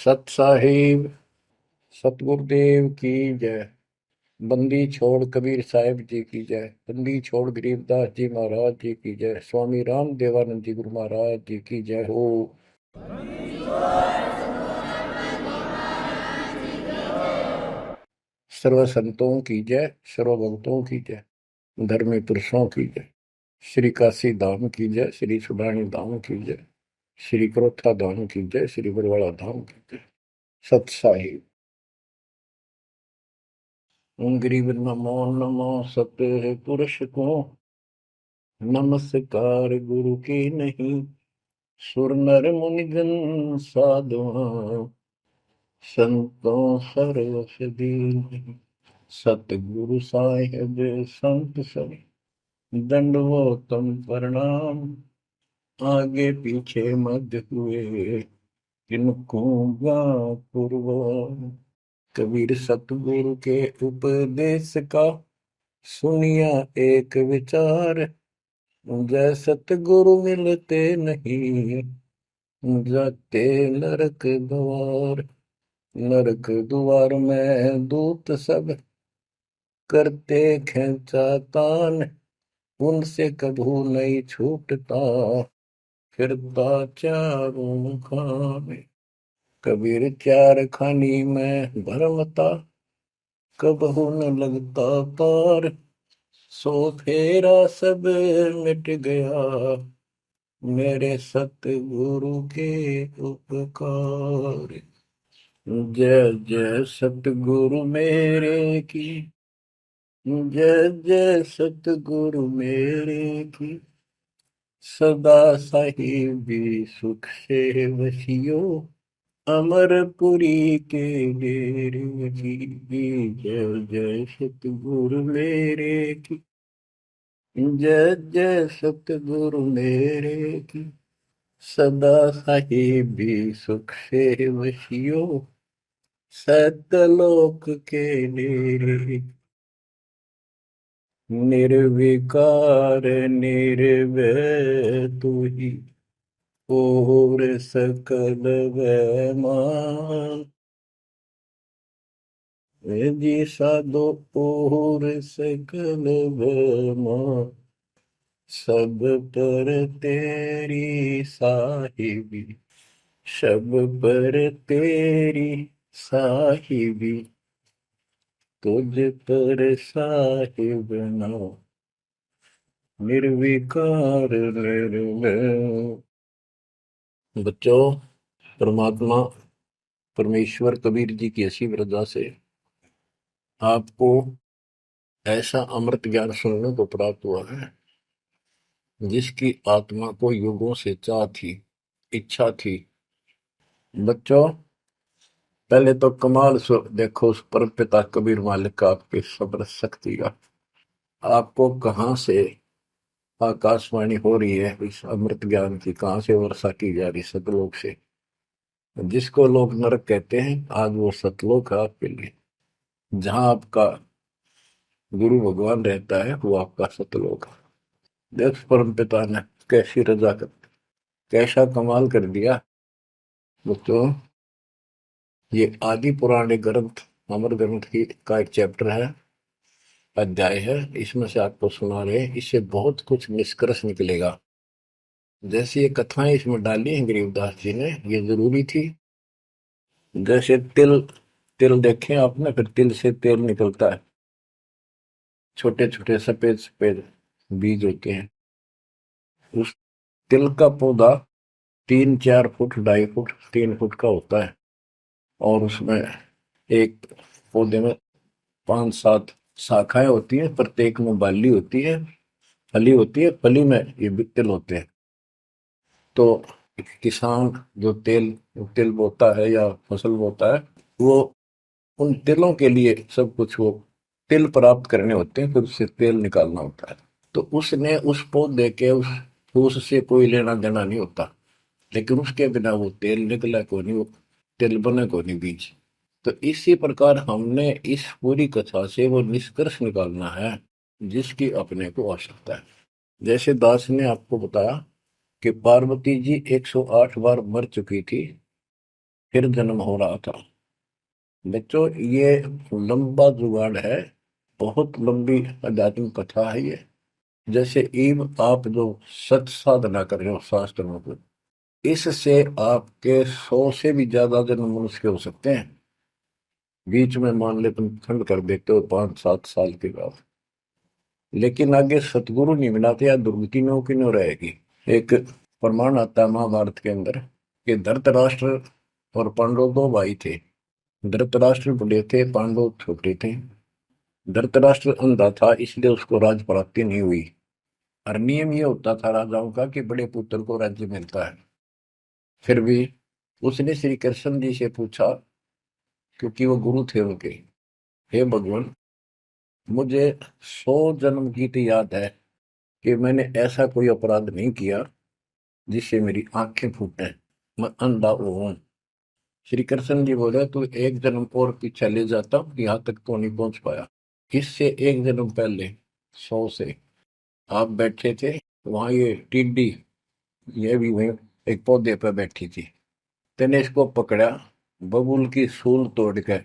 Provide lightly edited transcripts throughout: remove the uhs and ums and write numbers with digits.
सत साहिब सतगुरुदेव की जय। बंदी छोड़ कबीर साहिब जी की जय। बंदी छोड़ गरीबदास जी महाराज जी की जय। स्वामी राम देवानंद जी गुरु महाराज जी की जय हो। सर्व संतों की जय, सर्व भक्तों की जय, धर्मी पुरुषों की जय। श्री काशी धाम की जय, श्री सुडानी धाम की जय, श्री क्रोथा धाम की जय, श्री बरवाड़ा धाम की जय। सत साहिब। गरीब नमो नमो सत पुरुष को, नमस्कार गुरु की नहीं। सुर नर मुनिजन साधुआ, संतों सरस दीन। सतगुरु साहिब संत सब, दंडवतम प्रणाम। आगे पीछे मध्य हुए, किनको पूर्व। कबीर सतगुरु के उपदेश का, सुनिया एक विचार। जय सतगुरु मिलते नहीं, जाते नरक द्वार। नरक द्वार में दूत सब, करते खेचा तान। उनसे कभू नहीं छूटता, फिरता चारों खाने। कबीर चार खानी में भरमता, कबहू न लगता पार। सो फेरा सब मिट गया, मेरे सतगुरु के उपकार। जय जय सतगुरु मेरे की, जय जय सतगुरु मेरे की। सदा साहिबी सुख से वसियो, अमरपुरी के डेरे की। जय जय सतगुरु मेरे की, जय जय सतगुरु मेरे की। सदा साहिबी सुख से वसियो, सतलोक के डेरे। निर्विकार निर्भय तू ही, और सकल वैमान। जी साधो और सकल वैमान। सब पर तेरी साहिबी, सब पर तेरी साहिबी। तुझ पर साहिब ना, निर्विकार निर्भय। बच्चों, परमात्मा परमेश्वर कबीर जी की ऐसी वृद्धा से आपको ऐसा अमृत ज्ञान सुनने को प्राप्त हुआ है, जिसकी आत्मा को युगों से चाह थी, इच्छा थी। बच्चों, पहले तो कमाल देखो उस परम पिता कबीर मालिक का, आपके सब्र शक्ति का। आपको कहाँ से आकाशवाणी हो रही है इस अमृत ज्ञान की, कहाँ से वर्षा की जा रही सतलोक से। जिसको लोग नरक कहते हैं, आज वो सतलोक है आपके लिए। जहां आपका गुरु भगवान रहता है, वो आपका सतलोक है। देख परम पिता ने कैसी रजा कर, कैसा कमाल कर दिया। बच्चों, ये आदि पुराने ग्रंथ, अमर ग्रंथ की का एक चैप्टर है, अध्याय है। इसमें से आपको सुना रहे हैं, इससे बहुत कुछ निष्कर्ष निकलेगा। जैसे ये कथाएं इसमें डाली हैं गरीबदास जी ने, ये जरूरी थी। जैसे तिल, तिल देखें आपने, फिर तिल से तेल निकलता है। छोटे छोटे सफेद सफेद बीज होते हैं। उस तिल का पौधा 3-4 फुट, 2.5 फुट, 3 फुट का होता है। और उसमें एक पौधे में 5-7 शाखाएं होती हैं, प्रत्येक में बाली होती है, फली होती है। फली में ये तिल होते हैं। तो किसान जो तेल तिल बोता है या फसल बोता है, वो उन तिलों के लिए सब कुछ, वो तिल प्राप्त करने होते हैं, फिर उससे तेल निकालना होता है। तो उसने उस पौधे के उस फूस से कोई लेना देना नहीं होता, लेकिन उसके बिना वो तेल निकला को नहीं, वो तेल बने को नहीं बीज। तो इसी प्रकार हमने इस पूरी कथा से वो निष्कर्ष निकालना है, जिसकी अपने को आवश्यकता है। जैसे दास ने आपको बताया कि पार्वती जी 108 बार मर चुकी थी, फिर जन्म हो रहा था। बच्चों ये लंबा जुगाड़ है, बहुत लंबी आध्यात्मिक कथा है ये। जैसे ईव आप जो सत साधना कर रहे हो शास्त्रों को, इससे आपके 100 से भी ज्यादा जन्म मनुष्य के हो सकते हैं। बीच में मान ले तुम खंड कर देते हो 5-7 साल के बाद, लेकिन आगे सतगुरु नहीं मिलाते या दुर्गति में की न रहेगी। एक प्रमाण आता है महाभारत के अंदर कि धृतराष्ट्र और पांडव दो भाई थे। धृतराष्ट्र बड़े थे, पांडव छोटे थे। धृतराष्ट्र अंधा था, इसलिए उसको राज प्राप्ति नहीं हुई। और नियम ये होता था राजाओं का कि बड़े पुत्र को राज्य मिलता है। फिर भी उसने श्री कृष्ण जी से पूछा, क्योंकि वो गुरु थे उनके, हे भगवान, मुझे 100 जन्म की तो याद है कि मैंने ऐसा कोई अपराध नहीं किया जिससे मेरी आंखें फूटे, मैं अंधा हूं। श्री कृष्ण जी बोले, तू एक जन्म और पीछे ले जाता, यहाँ तक तो नहीं पहुंच पाया। इससे एक जन्म पहले 100 से आप बैठे थे, वहां ये टिड्डी, ये भी वहीं एक पौधे पर बैठी थी। तेने इसको पकड़ा, बबूल की सूल तोड़ कर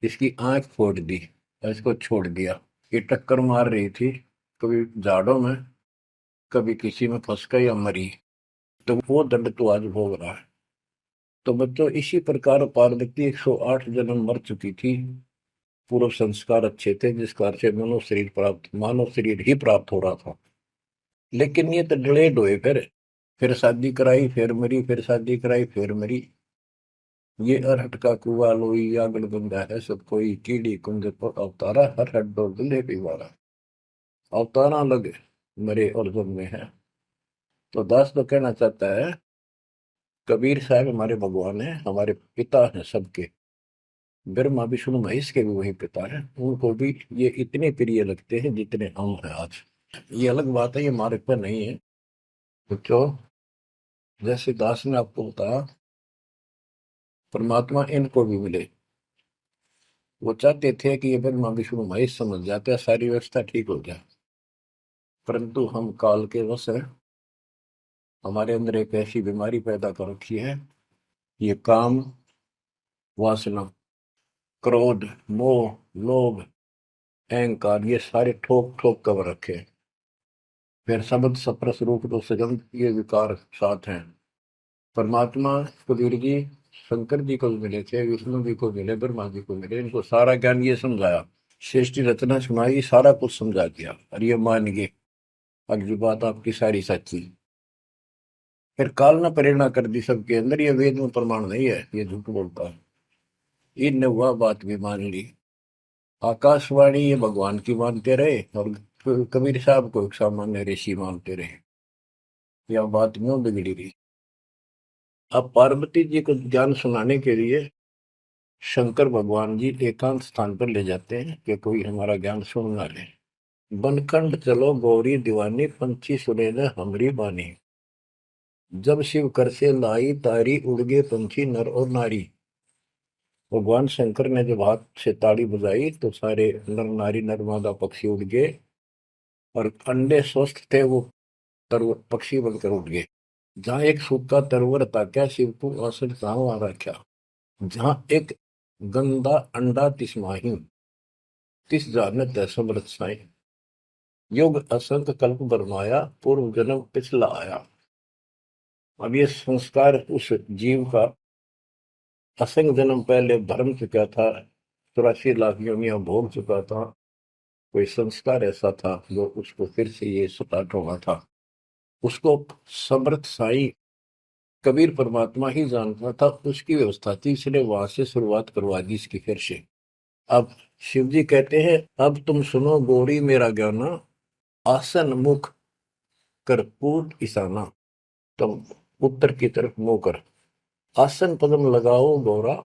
इसकी आंख फोड़ दी और इसको छोड़ दिया। ये टक्कर मार रही थी, कभी झाड़ों में, कभी किसी में फंस कर या मरी, तो वो दंड तो आज भोग रहा है। तो बच्चों इसी प्रकार पार्वती 108 जन्म मर चुकी थी। पूर्व संस्कार अच्छे थे, जिस कारण से मानव शरीर ही प्राप्त हो रहा था। लेकिन ये तो डिलेड हुए, फिर शादी कराई, फिर मरी, फिर शादी कराई, फिर मरी। ये अरहट का कुआ लोई आगल बंदा है सब कोई, कीड़ी कुंज पर अवतारा, हर हट डोल दुल्हे पिवारा। अवतारा लग मरे और जन्मे हैं। तो दास तो कहना चाहता है, कबीर साहब हमारे भगवान है, हमारे पिता हैं सबके। ब्रह्मा विष्णु महेश के भी वही पिता हैं, उनको भी ये इतने प्रिय लगते हैं जितने हम हैं आज। ये अलग बात है, ये मार्ग पर नहीं है। तो जैसे दास ने आपको बताया, परमात्मा इनको भी मिले। वो चाहते थे कि ये ब्रह्मा विष्णु महेश समझ जाते, सारी व्यवस्था ठीक हो जाए। परंतु हम काल के वश हैं, हमारे अंदर एक ऐसी बीमारी पैदा कर रखी है, ये काम, वासना, क्रोध, मोह, लोभ, अहंकार, ये सारे ठोक ठोक कर रखे हैं। फिर शब्द सप्रस रूप तो सजन, ये विकार साथ हैं। परमात्मा कबीर जी शंकर जी को मिले थे, विष्णु जी को मिले, ब्रह्मा जी को मिले, इनको सारा ज्ञान ये समझाया, सृष्टि रचना सुनाई, सारा कुछ समझा दिया, और ये मान गए अगली बात आपकी सारी सच्ची। फिर काल ने प्रेरणा कर दी सबके अंदर, ये वेद में प्रमाण नहीं है, ये झूठ बोलता है। इन ने वह बात भी मान ली। आकाशवाणी ये भगवान की मानते रहे, और कबीर साहब को एक सामान्य ऋषि मानते रहे। यह बात क्यों बिगड़ी रही। अब पार्वती जी को ज्ञान सुनाने के लिए शंकर भगवान जी एकांत स्थान पर ले जाते हैं कि कोई हमारा ज्ञान सुन ना ले। बनखंड चलो गौरी दीवानी, पंछी सुने न हमरी बानी। जब शिव कर से लाई तारी, उड़ गए पंछी नर और नारी। भगवान शंकर ने जब हाथ से ताड़ी बजाई तो सारे नर नारी नर पक्षी उड़ गए, और अंडे स्वस्थ थे वो तरवर पक्षी बनकर उड़ गए। जहां एक सूखा तरवर था, क्या शिव को असर कहाँ वहां रखा। जहां एक गंदा अंडा तिस्माही, तिस जानत है समृत साई। युग असंख्य कल्प बरमाया, पूर्व जन्म पिछला आया। अब ये संस्कार उस जीव का असंख्य जन्म पहले भरम चुका था, 84 लाख योनियां भोग चुका था। कोई संस्कार ऐसा था जो उसको फिर से ये स्टार्ट होना था। उसको समर्थ साई कबीर परमात्मा ही जानता था, उसकी व्यवस्था थी, इसलिए वहां से शुरुआत करवा दी इसकी फिर से। अब शिव जी कहते हैं, अब तुम सुनो गौरी मेरा ज्ञाना, आसन मुख कर पूर्व ईशाना। तुम उत्तर की तरफ मुंह कर, आसन पदम लगाओ गौरा,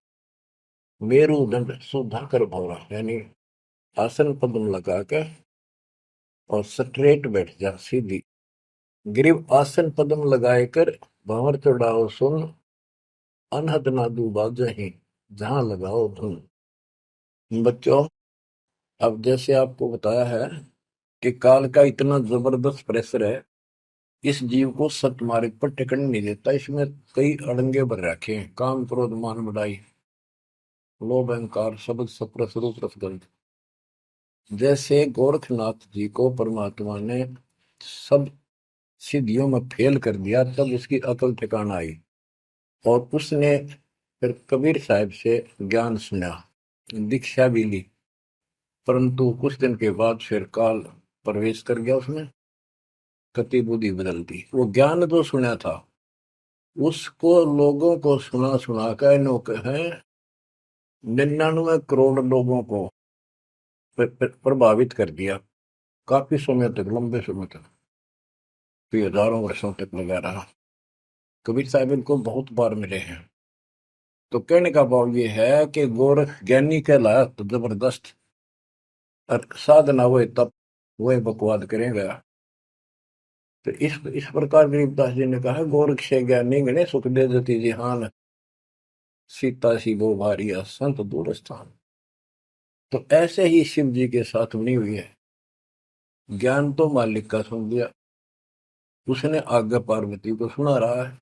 मेरुदंड सुधा कर भौरा। यानी आसन पदम लगा कर और स्ट्रेट बैठ जा सीधी। ग्रीव आसन पदम लगाए कर, भंवर चढ़ाओ सुन, अनहद नादू बाजही, जहां लगाओ धुन। बच्चों अब जैसे आपको बताया है कि काल का इतना जबरदस्त प्रेशर है इस जीव को सत्य मार्ग पर टिकने नहीं देता। इसमें कई अड़ंगे भर रखे हैं, काम क्रोध मान बढ़ाई, लोभ अहंकार शब्द सप्रस रूप रसगंध। जैसे गोरखनाथ जी को परमात्मा ने सब सिद्धियों में फेल कर दिया, तब उसकी अकल ठिकाना आई और उसने फिर कबीर साहब से ज्ञान सुना, दीक्षा भी ली। परंतु कुछ दिन के बाद फिर काल प्रवेश कर गया उसमें, गति बुद्धि बदल दी। वो ज्ञान तो सुना था, उसको लोगों को सुना सुना कर है 99 करोड़ लोगों को प्रभावित कर दिया। काफी समय तक, लंबे समय तक, फिर हजारों वर्षों तक लगा रहा। कबीर साहब इनको बहुत बार मिले हैं। तो कहने का भाव ये है कि गोरख ज्ञानी कहलाया तो जबरदस्त, और साधना हुए तब वह बकवाद करेगा। तो इस प्रकार गरीबदास जी ने कहा, गोरख से ज्ञानी गणे सुख दे जति जिहान, सीता सी वो भारिया संत दूर स्थान। तो ऐसे ही शिव जी के साथ बनी हुई है। ज्ञान तो मालिक का सुन लिया, उसने आगे पार्वती को सुना रहा है।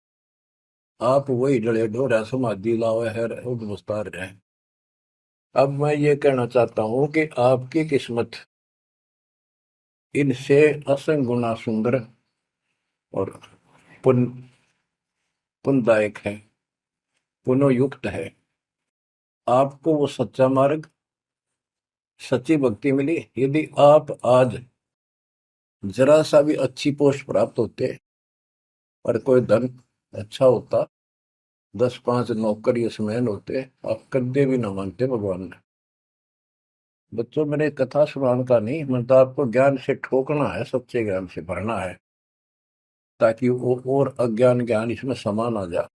आप वही डले ढोरा समाधि लाओ है उद्वस्तार रहे। अब मैं ये कहना चाहता हूं कि आपकी किस्मत इनसे असंग गुना सुंदर और पुण्य पुण्यदायक है, पुण्ययुक्त है। आपको वो सच्चा मार्ग, सच्ची भक्ति मिली। यदि आप आज जरा सा भी अच्छी पोस्ट प्राप्त होते और कोई धन अच्छा होता, 10-5 नौकर यशमैन होते, आप कदे भी ना मानते भगवान ने। बच्चों, मैंने कथा सुनाने का नहीं, मैं तो आपको ज्ञान से ठोकना है, सच्चे ज्ञान से भरना है, ताकि वो और अज्ञान ज्ञान इसमें समा ना जा।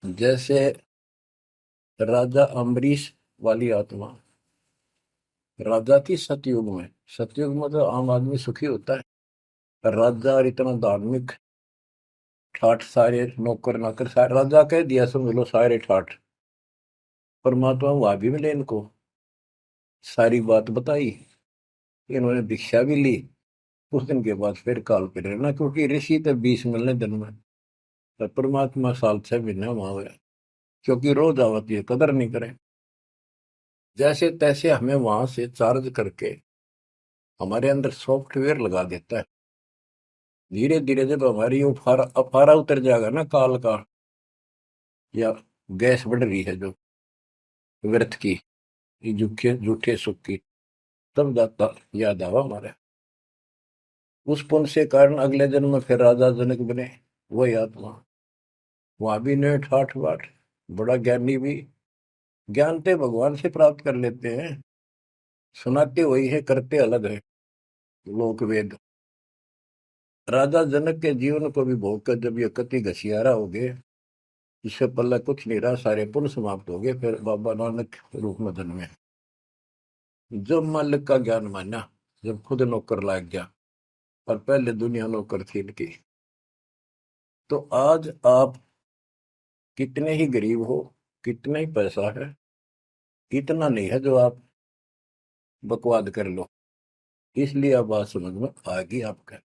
जैसे राजा अम्बरीश वाली आत्मा, राजा थी सतयुग में। सतयुग में तो आम आदमी सुखी होता है, राजा और इतना धार्मिक, ठाठ सारे नौकर नाकर सारे, राजा कह दिया समझ लो सारे ठाठ। परमात्मा वहां भी मिले इनको, सारी बात बताई, इन्होंने दीक्षा भी ली। कुछ दिन के बाद फिर काल पे रहना, क्योंकि ऋषि तो 20 मिलने दिन में, पर परमात्मा साल 6 महीने वहां गया, क्योंकि रोज आवती है, कदर नहीं करे। जैसे तैसे हमें वहां से चार्ज करके हमारे अंदर सॉफ्टवेयर लगा देता है। धीरे धीरे जब हमारी अफारा उतर जाएगा ना काल का, या गैस बढ़ रही है जो व्यर्थ की, झूठे झूठे सुख की, तब जाता याद आवा हमारे। उस पुण्य से कारण अगले जन्म में फिर राजा जनक बने, वही आत्मा। वहां भी नेठ ठाठ बाट, बड़ा ज्ञानी भी, ज्ञानते भगवान से प्राप्त कर लेते हैं, सुनाते वही है, करते अलग है। लोक वेद। राजा जनक के जीवन को भी भोग कर जब ये कति घसियारा हो गए, इससे पल्ला कुछ नहीं रहा, सारे पुण्य समाप्त हो गए, फिर बाबा नानक रूप में जन्मे। जब मालिक का ज्ञान माना, जब खुद नौकर लाग गया, और पहले दुनिया नौकर थी इनकी। तो आज आप कितने ही गरीब हो, कितना ही पैसा है, इतना नहीं है जो आप बकवाद कर लो। इसलिए अब बात समझ में आ गई आपका।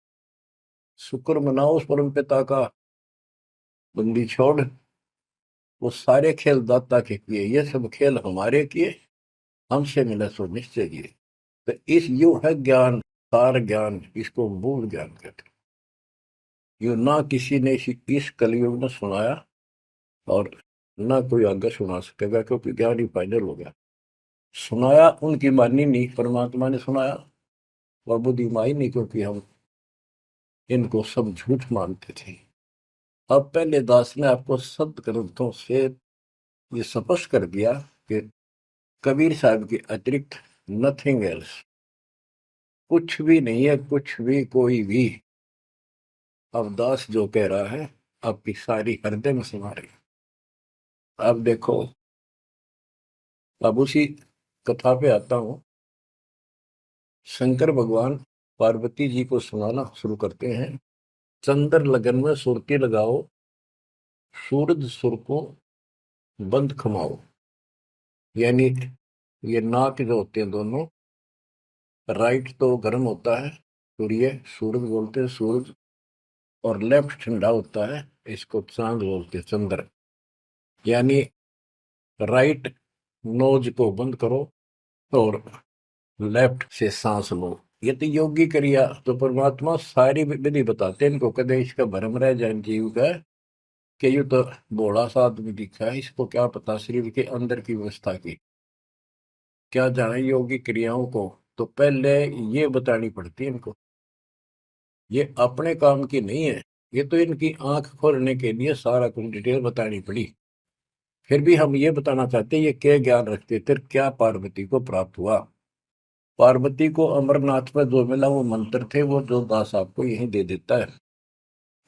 शुक्र मनाओ उस परम पिता का, बंदी छोड़। वो सारे खेल दाता के किए, ये सब खेल हमारे किए, हमसे मिला सो निश्चय किए। तो इस यू है ज्ञान, सार ज्ञान, इसको मूल ज्ञान कहते हैं। यू ना किसी ने इस कलयुग में सुनाया, और ना कोई आगे सुना सकेगा, क्योंकि ज्ञान ही फाइनल हो गया। सुनाया उनकी मानी नहीं, परमात्मा ने सुनाया, और बुद्धि माई नहीं, क्योंकि हम इनको सब झूठ मानते थे। अब पहले दास ने आपको सद ग्रंथों से ये स्पष्ट कर दिया कि कबीर साहब के अतिरिक्त नथिंग एल्स, कुछ भी नहीं है, कुछ भी कोई भी। अब दास जो कह रहा है आपकी सारी हृदय में समा रही। अब देखो, अब उसी कथा पे आता हूं। शंकर भगवान पार्वती जी को सुनाना शुरू करते हैं। चंद्र लगन में सुरती लगाओ, सूरज सुर को बंद खमाओ। यानी ये नाक जो होते हैं दोनों, राइट तो गर्म होता है, सूर्य, सूरज बोलते हैं सूरज, और लेफ्ट ठंडा होता है, इसको चांद बोलते हैं, चंद्र। यानी राइट नोज को बंद करो और लेफ्ट से सांस लो। ये तो योगी क्रिया, तो परमात्मा सारी विधि बताते हैं इनको, कदे इसका भ्रम रह जाए जीव का कि यू तो भोला सा आदमी दिखा है, इसको क्या पता शरीर के अंदर की व्यवस्था की, क्या जाने योगी क्रियाओं को। तो पहले ये बतानी पड़ती है इनको, ये अपने काम की नहीं है, ये तो इनकी आंख खोलने के लिए सारा कुछ डिटेल बतानी पड़ी। फिर भी हम ये बताना चाहते हैं ये क्या ज्ञान रखते थे, क्या पार्वती को प्राप्त हुआ। पार्वती को अमरनाथ में जो मिला वो मंत्र थे, वो जो दास आपको यही दे देता है।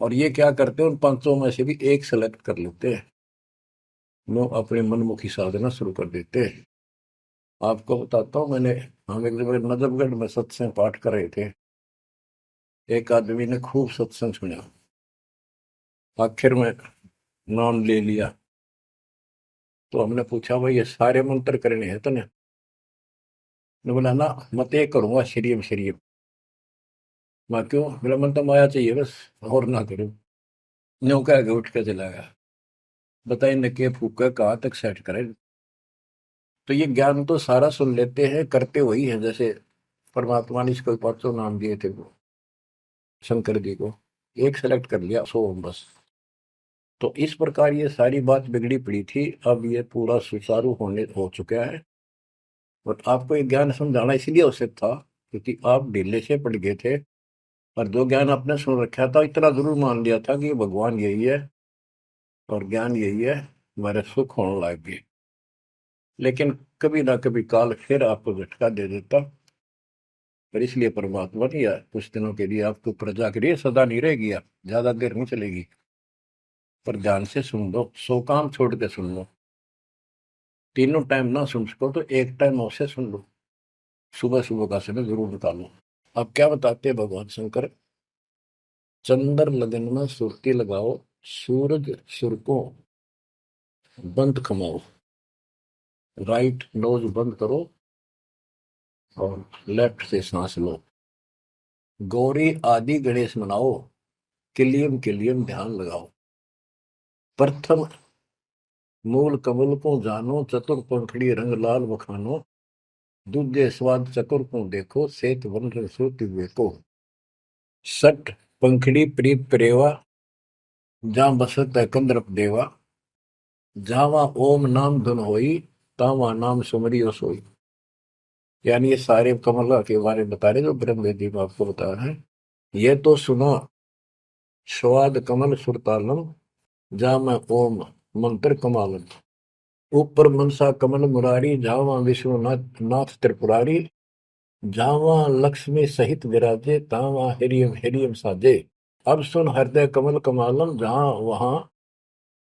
और ये क्या करते हैं, उन पांचों में से भी एक सेलेक्ट कर लेते हैं, वो अपने मनमुखी साधना शुरू कर देते हैं। आपको बताता हूँ, हम एक जगह नजफगढ़ में सत्संग पाठ कर रहे थे। एक आदमी ने खूब सत्संग सुना, आखिर में नाम ले लिया। तो हमने पूछा भाई ये सारे मंत्र करने हैं तने? ने बोला ना, मत एक करूंगा शरीम शरीम। मैं क्यों? मेरा मन तो माया चाहिए बस, और ना करूं। न्यू कह के उठ के चला गया। बताइए न के फूका कहाँ तक सेट करे। तो ये ज्ञान तो सारा सुन लेते हैं, करते वही है। जैसे परमात्मा ने इसको पांचों नाम दिए थे वो शंकर जी को, एक सेलेक्ट कर लिया सो बस। तो इस प्रकार ये सारी बात बिगड़ी पड़ी थी, अब ये पूरा सुचारू होने हो चुका है। और आपको ये ज्ञान समझाना इसलिए आवश्यक था क्योंकि आप ढीले से पड़ गए थे, और जो ज्ञान आपने सुन रखा था इतना जरूर मान लिया था कि भगवान यही है और ज्ञान यही है, हमारे सुख होने लग गए। लेकिन कभी ना कभी काल फिर आपको झटका दे देता। पर इसलिए परमात्मा ने कुछ दिनों के लिए आपको प्रजा के लिए सदा नहीं रहेगी, आप ज्यादा देर नहीं चलेगी। पर ध्यान से सुन लो, 100 काम छोड़ के सुन लो। तीनों टाइम ना सुन सको तो एक टाइम अवश्य सुन लो, सुबह सुबह का समय जरूर निकालो। अब क्या बताते हैं भगवान शंकर, चंद्र लगन में सुर्ती लगाओ, सूरज सुर को बंद कमाओ, राइट नोज बंद करो और लेफ्ट से सांस लो। गौरी आदि गणेश मनाओ, किलियम किलियम ध्यान लगाओ। प्रथम मूल कमल को जानो, चतुर पंखड़ी रंग लाल बखानो, दूजे स्वाद चतुर को देखो, सेत वन रसो दिव्य को। सट पंखड़ी प्रीत प्रेवा, जहाँ बसत है कंद्रप देवा, जावा ओम नाम धुन होई, तावा नाम सुमरियो सोई। यानी ये सारे कमल के बारे में बता रहे जो ब्रह्म वेदी में आपको बता रहे हैं। ये तो सुनो, स्वाद कमल सुरतालम, जा मैं ओम मंत्र कमालम। ऊपर मनसा कमल मुरारी, जावा विश्वनाथ नाथ त्रिपुरारी, जावा लक्ष्मी सहित विराजे, तावा हिरियम हिरियम साजे। अब सुन हृदय कमल कमालम, जहां वहां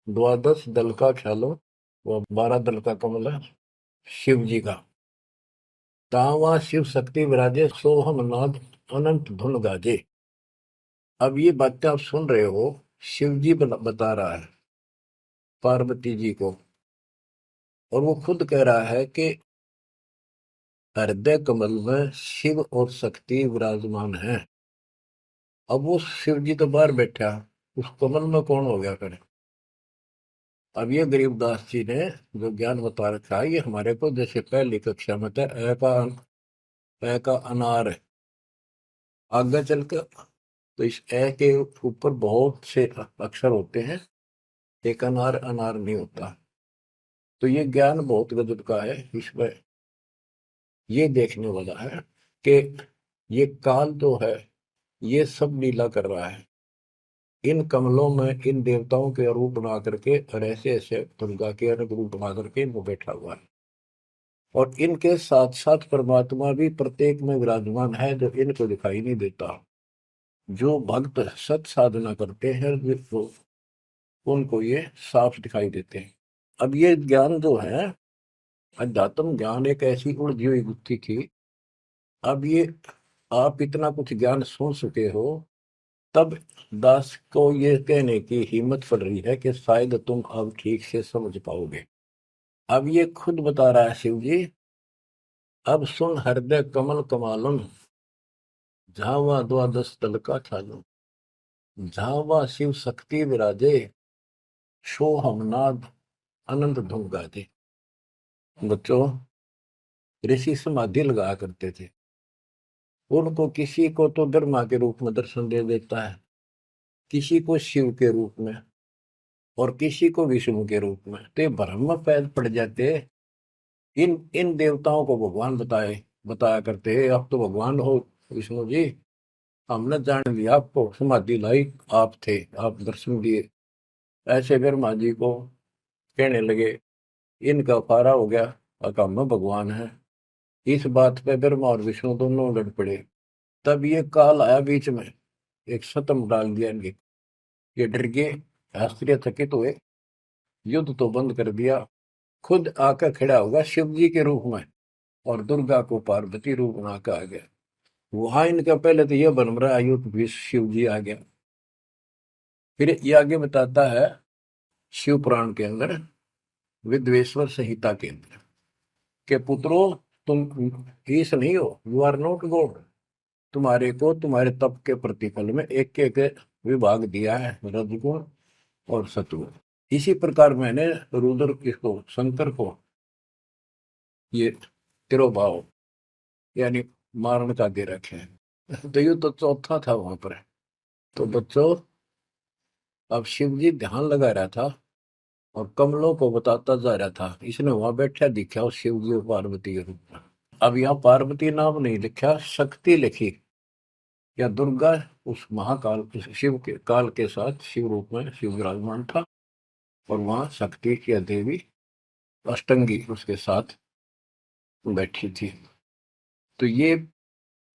द्वादश दल का ख्यालो, वह 12 दल का कमल है शिव जी का। तावा शिव शक्ति विराजे, सोहम नाद अनंत धुन गाजे। अब ये बातें आप सुन रहे हो, शिव जी बता रहा है पार्वती जी को, और वो खुद कह रहा है कि हृदय कमल में शिव और शक्ति विराजमान है। अब वो शिव जी तो बाहर बैठा, उस कमल में कौन हो गया फिर? अब ये गरीबदास जी ने जो ज्ञान बता रखा है, ये हमारे को जैसे पहली कक्षा में था, ए का अनार है। आगे चल कर तो इस ए के ऊपर बहुत से अक्षर होते हैं, एक अनार अनार नहीं होता। तो ये ज्ञान बहुत गजब का है। इसमें ये देखने वाला है कि ये काल जो है ये सब लीला कर रहा है। इन कमलों में इन देवताओं के रूप बना करके और ऐसे ऐसे दुर्गा के अलग रूप बना करके इनको बैठा हुआ है। और इनके साथ साथ परमात्मा भी प्रत्येक में विराजमान है, जो इनको दिखाई नहीं देता। जो भक्त सत साधना करते हैं वो उनको ये साफ दिखाई देते हैं। अब ये ज्ञान जो है, अध्यात्म ज्ञान एक ऐसी उलझी हुई गुत्थी थी। अब ये आप इतना कुछ ज्ञान सुन चुके हो, तब दास को ये कहने की हिम्मत पड़ रही है कि शायद तुम अब ठीक से समझ पाओगे। अब ये खुद बता रहा है शिव जी, अब सुन हृदय कमल कमालम, झावा द्वादश दल का छालम। झावा शिव शक्ति विराजे, शो हमनाद अनंत धुन गाजे। बच्चों, ऋषि समाधि लगाया करते थे। उनको किसी को तो ब्रह्मा के रूप में दर्शन दे देता है, किसी को शिव के रूप में, और किसी को विष्णु के रूप में। तो ये भ्रम में पैद पड़ जाते। इन इन देवताओं को भगवान बताया करते हैं, आप तो भगवान हो विष्णु जी, हमने जान लिया आपको, समाधि लाई आप थे, आप दर्शन दिए। ऐसे ब्रह्मा जी को कहने लगे, इनका पारा हो गया, अकम में भगवान है। इस बात पे ब्रह्मा और विष्णु दोनों लड़ पड़े। तब ये काल आया बीच में, एक शतम डाल दिया इनके। ये डर गए, आश्चर्यचकित हुए, युद्ध तो बंद कर दिया, खुद आकर खड़ा होगा शिव जी के रूप में, और दुर्गा को पार्वती रूप में आकर आ गया। वहां इनका पहले तो यह बन रहा युद्ध भी शिव जी आ गया। फिर ये आगे बताता है शिव पुराण के अंदर, विद्वेश्वर संहिता के अंदर, के पुत्रों, तुम ईश नहीं हो, यू आर नॉट गॉड। तुम्हारे को तुम्हारे तप के प्रतिफल में एक एक विभाग दिया है, रजगुण और सत्वगुण। इसी प्रकार मैंने रुद्र इसको, शंकर को, ये तिरोभाव यानी मारण का दे रखे हैं। तो ये तो चौथा था वहां पर। तो बच्चों, अब शिव जी ध्यान लगा रहा था और कमलों को बताता जा रहा था। इसने वहां बैठा दिखा उस शिव जी और पार्वती के रूप में। अब यहाँ पार्वती नाम नहीं लिखा, शक्ति लिखी, या दुर्गा उस महाकाल शिव के काल के साथ शिव रूप में शिव विराजमान था, और वहां शक्ति की देवी अष्टंगी उसके साथ बैठी थी। तो ये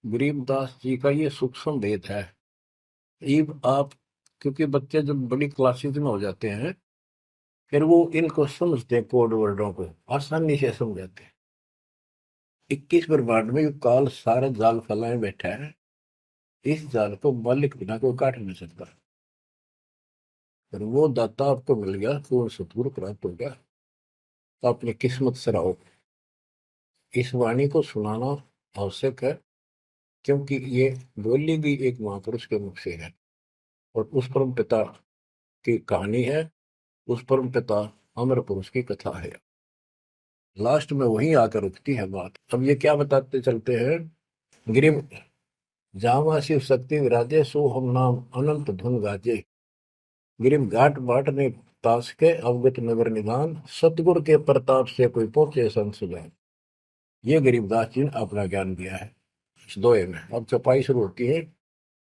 गरीबदास जी का ये सूक्ष्म भेद है। ईब आप, क्योंकि बच्चे जब बड़ी क्लासेस में हो जाते हैं, फिर वो इनको समझते हैं, कोड वर्डों को आसानी से समझाते हैं। 21 ब्रह्मांड में काल सारा जाल फैलाए बैठा है, इस जाल को मालिक बिना कोई काट नहीं सकता। फिर वो दाता आपको मिल गया, पूर्ण सतगुरु प्राप्त हो गया, तो अपनी किस्मत से रहो। इस वाणी को सुनाना आवश्यक है, क्योंकि ये बोली भी एक महापुरुष के मुख से है, और उस परम पिता की कहानी है, उस परम पिता अमर पुरुष की कथा है। लास्ट में वहीं आकर रुकती है बात। अब ये क्या बताते चलते हैं, गिरिम जावा शिव शक्ति विराजे, सो हम नाम अनंत धुन गाजे। गिरिम घाट बाट ने तास के, अवगत नगर निदान, सतगुरु के प्रताप से कोई पहुंचे संसुजान। ये गरीबदास जी ने अपना ज्ञान दिया है इस दोहे में। अब चौपाई शुरू होती है,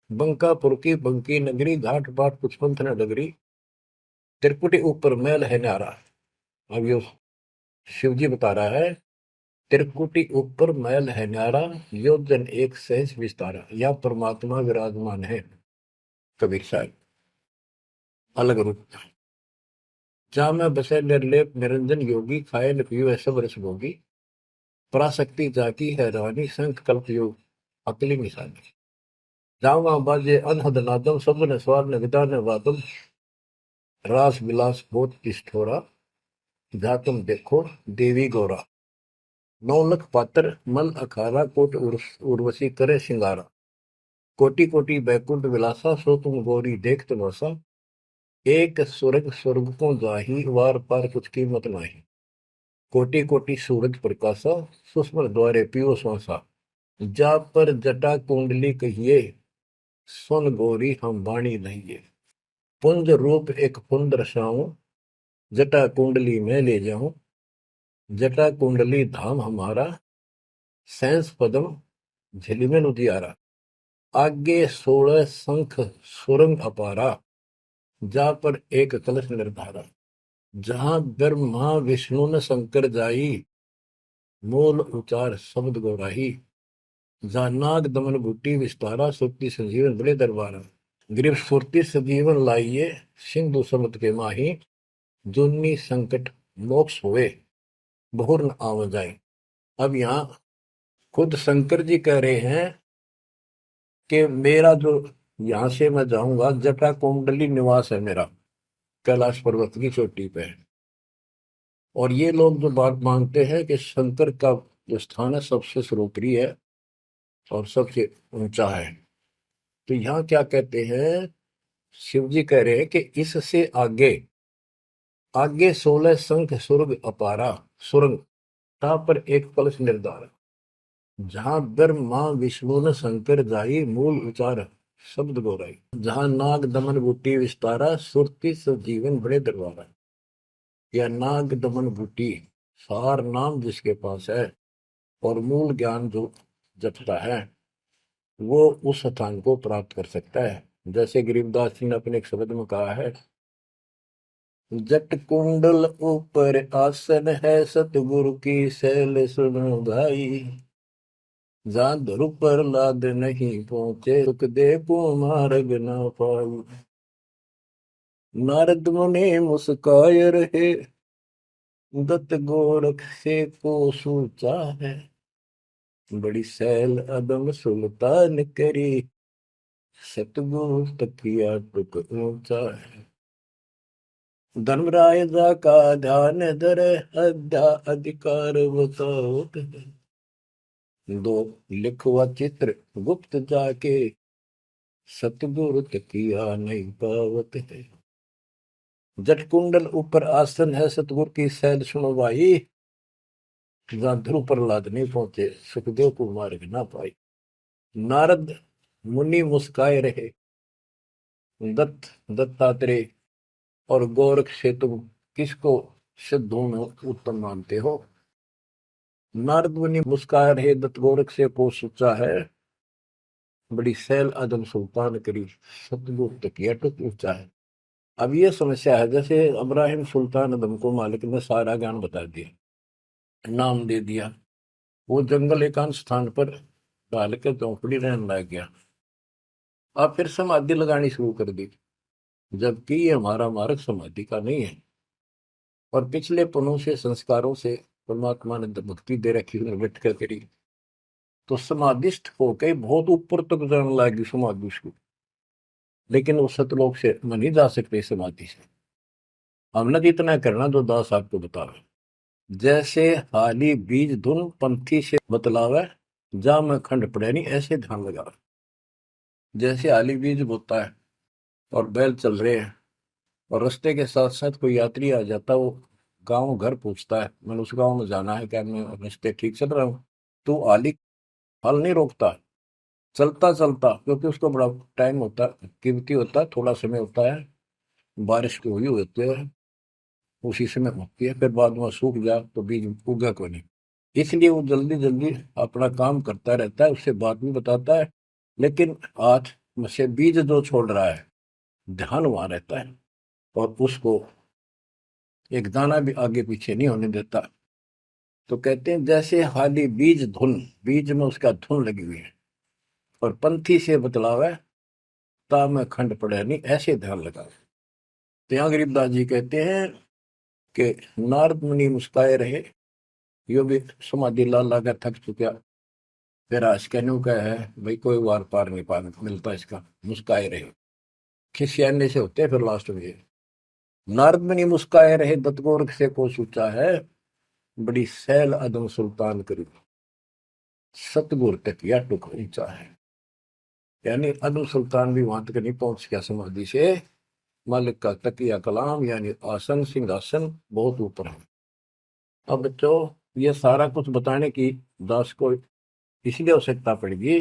बंकापुर की बंकी नगरी, घाट बाट कुछ पंथ न डगरी, त्रिकुटी ऊपर महल है न्यारा। अब ये शिव जी बता रहा है, त्रिकुटी ऊपर महल है न्यारा, योजन एक सहज विस्तारा। या परमात्मा विराजमान है, कबीर साहब अलग रूप। जा में बसे निर्लेप निरंजन योगी, खाए न पियो सब रस भोगी, पराशक्ति जाकी है रानी, संख कल्प योग अकली निशानी। जावा बाजे अनहद नादम, सब ने स्वार न विदा न वादम, रास विलास बहुत ठोरा, जा तुम देखो देवी गौरा। 9 लख पात्र मल अखारा, कोट उर्वशी करे सिंगारा, कोटि कोटि बैकुंठ विलासा, सो तुम गौरी देख तमाशा, एक स्वर्ग स्वर्ग को जाही, वार पार कुछ कीमत नाही, कोटि कोटि सूरज प्रकाशा, सुस्मर द्वारे पियो श्वासा, जा पर जटा कुंडली कहिए, सुन गौरी हम वाणी नहिए, पुंज रूप एक पुंज रसाऊं, जटा कुंडली में ले जाऊं, जटा कुंडली धाम हमारा, सैंस पदम झिलमिल उजियारा, आगे 16 शंख सुरंग अपारा, जा पर एक कलश निर्धारा, जहां ब्रह्मा विष्णु न शंकर जाई, मूल उचार शब्द गौराही, जहाँ नाग दमन बूटी विस्तारा, सुरती संजीवन बड़े दरबारा, गिरफ सुरती संजीवन लाइए, सिंधु समुद्र के माही, जुन्नी संकट मोक्ष हुए, बहुर न आव जाए। अब यहाँ खुद शंकर जी कह रहे हैं कि मेरा जो यहां से मैं जाऊंगा, जटा कुंडली निवास है मेरा, कैलाश पर्वत की चोटी पे है। और ये लोग जो बात मानते हैं कि शंकर का जो स्थान है सबसे सर्वोपरि है और सबसे ऊंचा है, तो यहाँ क्या कहते हैं शिव जी कह रहे हैं कि इससे आगे आगे 16 संख सुरग अपारा सुरंग ता पर एक कलश निर्धार जहां ब्रह्मा विष्णु न शंकर जाई मूल उचार शब्द गोराई जहां नाग दमन बूटी विस्तारा सुरति सब जीवन बड़े दरबारा। या नाग दमन बूटी सार नाम जिसके पास है और मूल ज्ञान जो जपता है वो उस स्थान को प्राप्त कर सकता है। जैसे गरीबदास जी ने अपने एक शब्द में कहा है, जट कुंडल ऊपर आसन है सतगुरु की सैल सुनो भाई जहां ध्रुव पर लाद नहीं पहुंचे सुख दे को मार्ग न पाई। नारद मुनि मुस्काय रहे दत्त गोरख से को सूचा है बड़ी सैल अदम सुल्तान करी सतगुरु तकिया टुक ऊंचा है। धर्मराजा का ध्यान धरे अध्या अधिकार बताओ दो लिखवा चित्र गुप्त जाके सतगुरु तकिया नहीं पावत है। जटकुंडल ऊपर आसन है सतगुरु की सैल सुनो भाई जहां ध्रुव प्रहलाद नहीं पहुंचे सुखदेव को मार्ग ना पाई। नारद मुनि मुस्काए रहे दत्तात्रेय और गोरख से तुम किसको सिद्धों में उत्तम मानते हो। नारद मुनि मुस्काए रहे दत्त गोरख से को सोचा है बड़ी सैल आदम सुल्तान करी सतगुरु तकिया टुक ऊंचा है। अब ये समस्या है, जैसे इब्राहिम सुल्तान आदम को मालिक ने सारा ज्ञान बता दिया नाम दे दिया वो जंगल एकांत स्थान पर डाल के झोंपड़ी रहने लग गया। अब फिर समाधि लगानी शुरू कर दी जबकि ये हमारा मार्ग समाधि का नहीं है और पिछले पनों से संस्कारों से परमात्मा ने भक्ति दे रखी बैठ कर करी तो समाधिस्थ होकर बहुत ऊपर तक जाने लगी समाधि उसको। लेकिन वो सतलोक से मन नहीं जा सकते समाधि से। हमने तो इतना करना जो दास आपको बतावे जैसे हाली बीज धुन पंथी से बतलावे जा में खंड पड़े नहीं ऐसे ध्यान लगा। जैसे हाली बीज बोता है और बैल चल रहे हैं और रास्ते के साथ साथ कोई यात्री आ जाता वो गांव घर पूछता है मैंने उस गांव में जाना है क्या मैं रास्ते ठीक चल रहा हूँ तो आली हल नहीं रोकता चलता चलता क्योंकि उसको बड़ा टाइम होता है कीमती होता है थोड़ा समय होता है बारिश की हुई होती है उसी समय होती है फिर बाद में सूख जा तो बीज उगा को नहीं इसलिए वो जल्दी जल्दी अपना काम करता रहता है उससे बात भी बताता है लेकिन हाथ में से बीज जो छोड़ रहा है ध्यान वहां रहता है और उसको एक दाना भी आगे पीछे नहीं होने देता। तो कहते हैं जैसे हाली बीज धुन बीज में उसका धुन लगी हुई है और पंथी से बतलावे ता में खंड पड़े नहीं ऐसे ध्यान लगा। तो यहाँ गरीबदास जी कहते हैं कि नारद मुनि मुस्काए रहे यो भी समाधि ला ला कर थक चुका फिर आज कहने का है भाई कोई वार पार नहीं पा मिलता इसका मुस्काए रहे खिसियाने से होते फिर लास्ट में नारद मुनि मुस्काए रहे दत्त गोरख से को सोचा है बड़ी सैल अदम सुल्तान करी सतगुरु तक या टुक ऊंचा है। यानी अदम सुल्तान भी वहां तक नहीं पहुंच गया समाधि से मालिक का तकिया कलाम यानी आसन सिंहासन बहुत ऊपर है। अब बच्चों ये सारा कुछ बताने की दास को इसलिए आवश्यकता पड़ेगी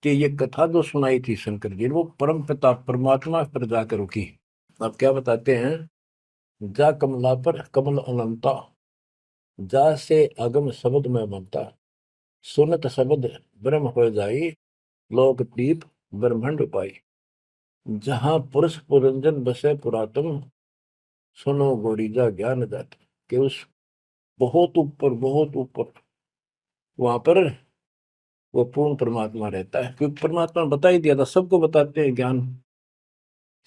कि ये कथा जो सुनाई थी शंकर जी वो परम पिता परमात्मा पर जाकर रुकी। अब क्या बताते हैं जा कमला पर कमल अनंता जा से अगम शब्द में बनता सुनत शब्द ब्रह्म हो जाई लोक दीप ब्रह्मंड पाई जहां पुरुष पुरंजन बसे पुरातन सुनो गोरीजा ज्ञान जात कि उस बहुत ऊपर वहां पर वो पूर्ण परमात्मा रहता है क्योंकि परमात्मा बता ही दिया था सबको बताते हैं ज्ञान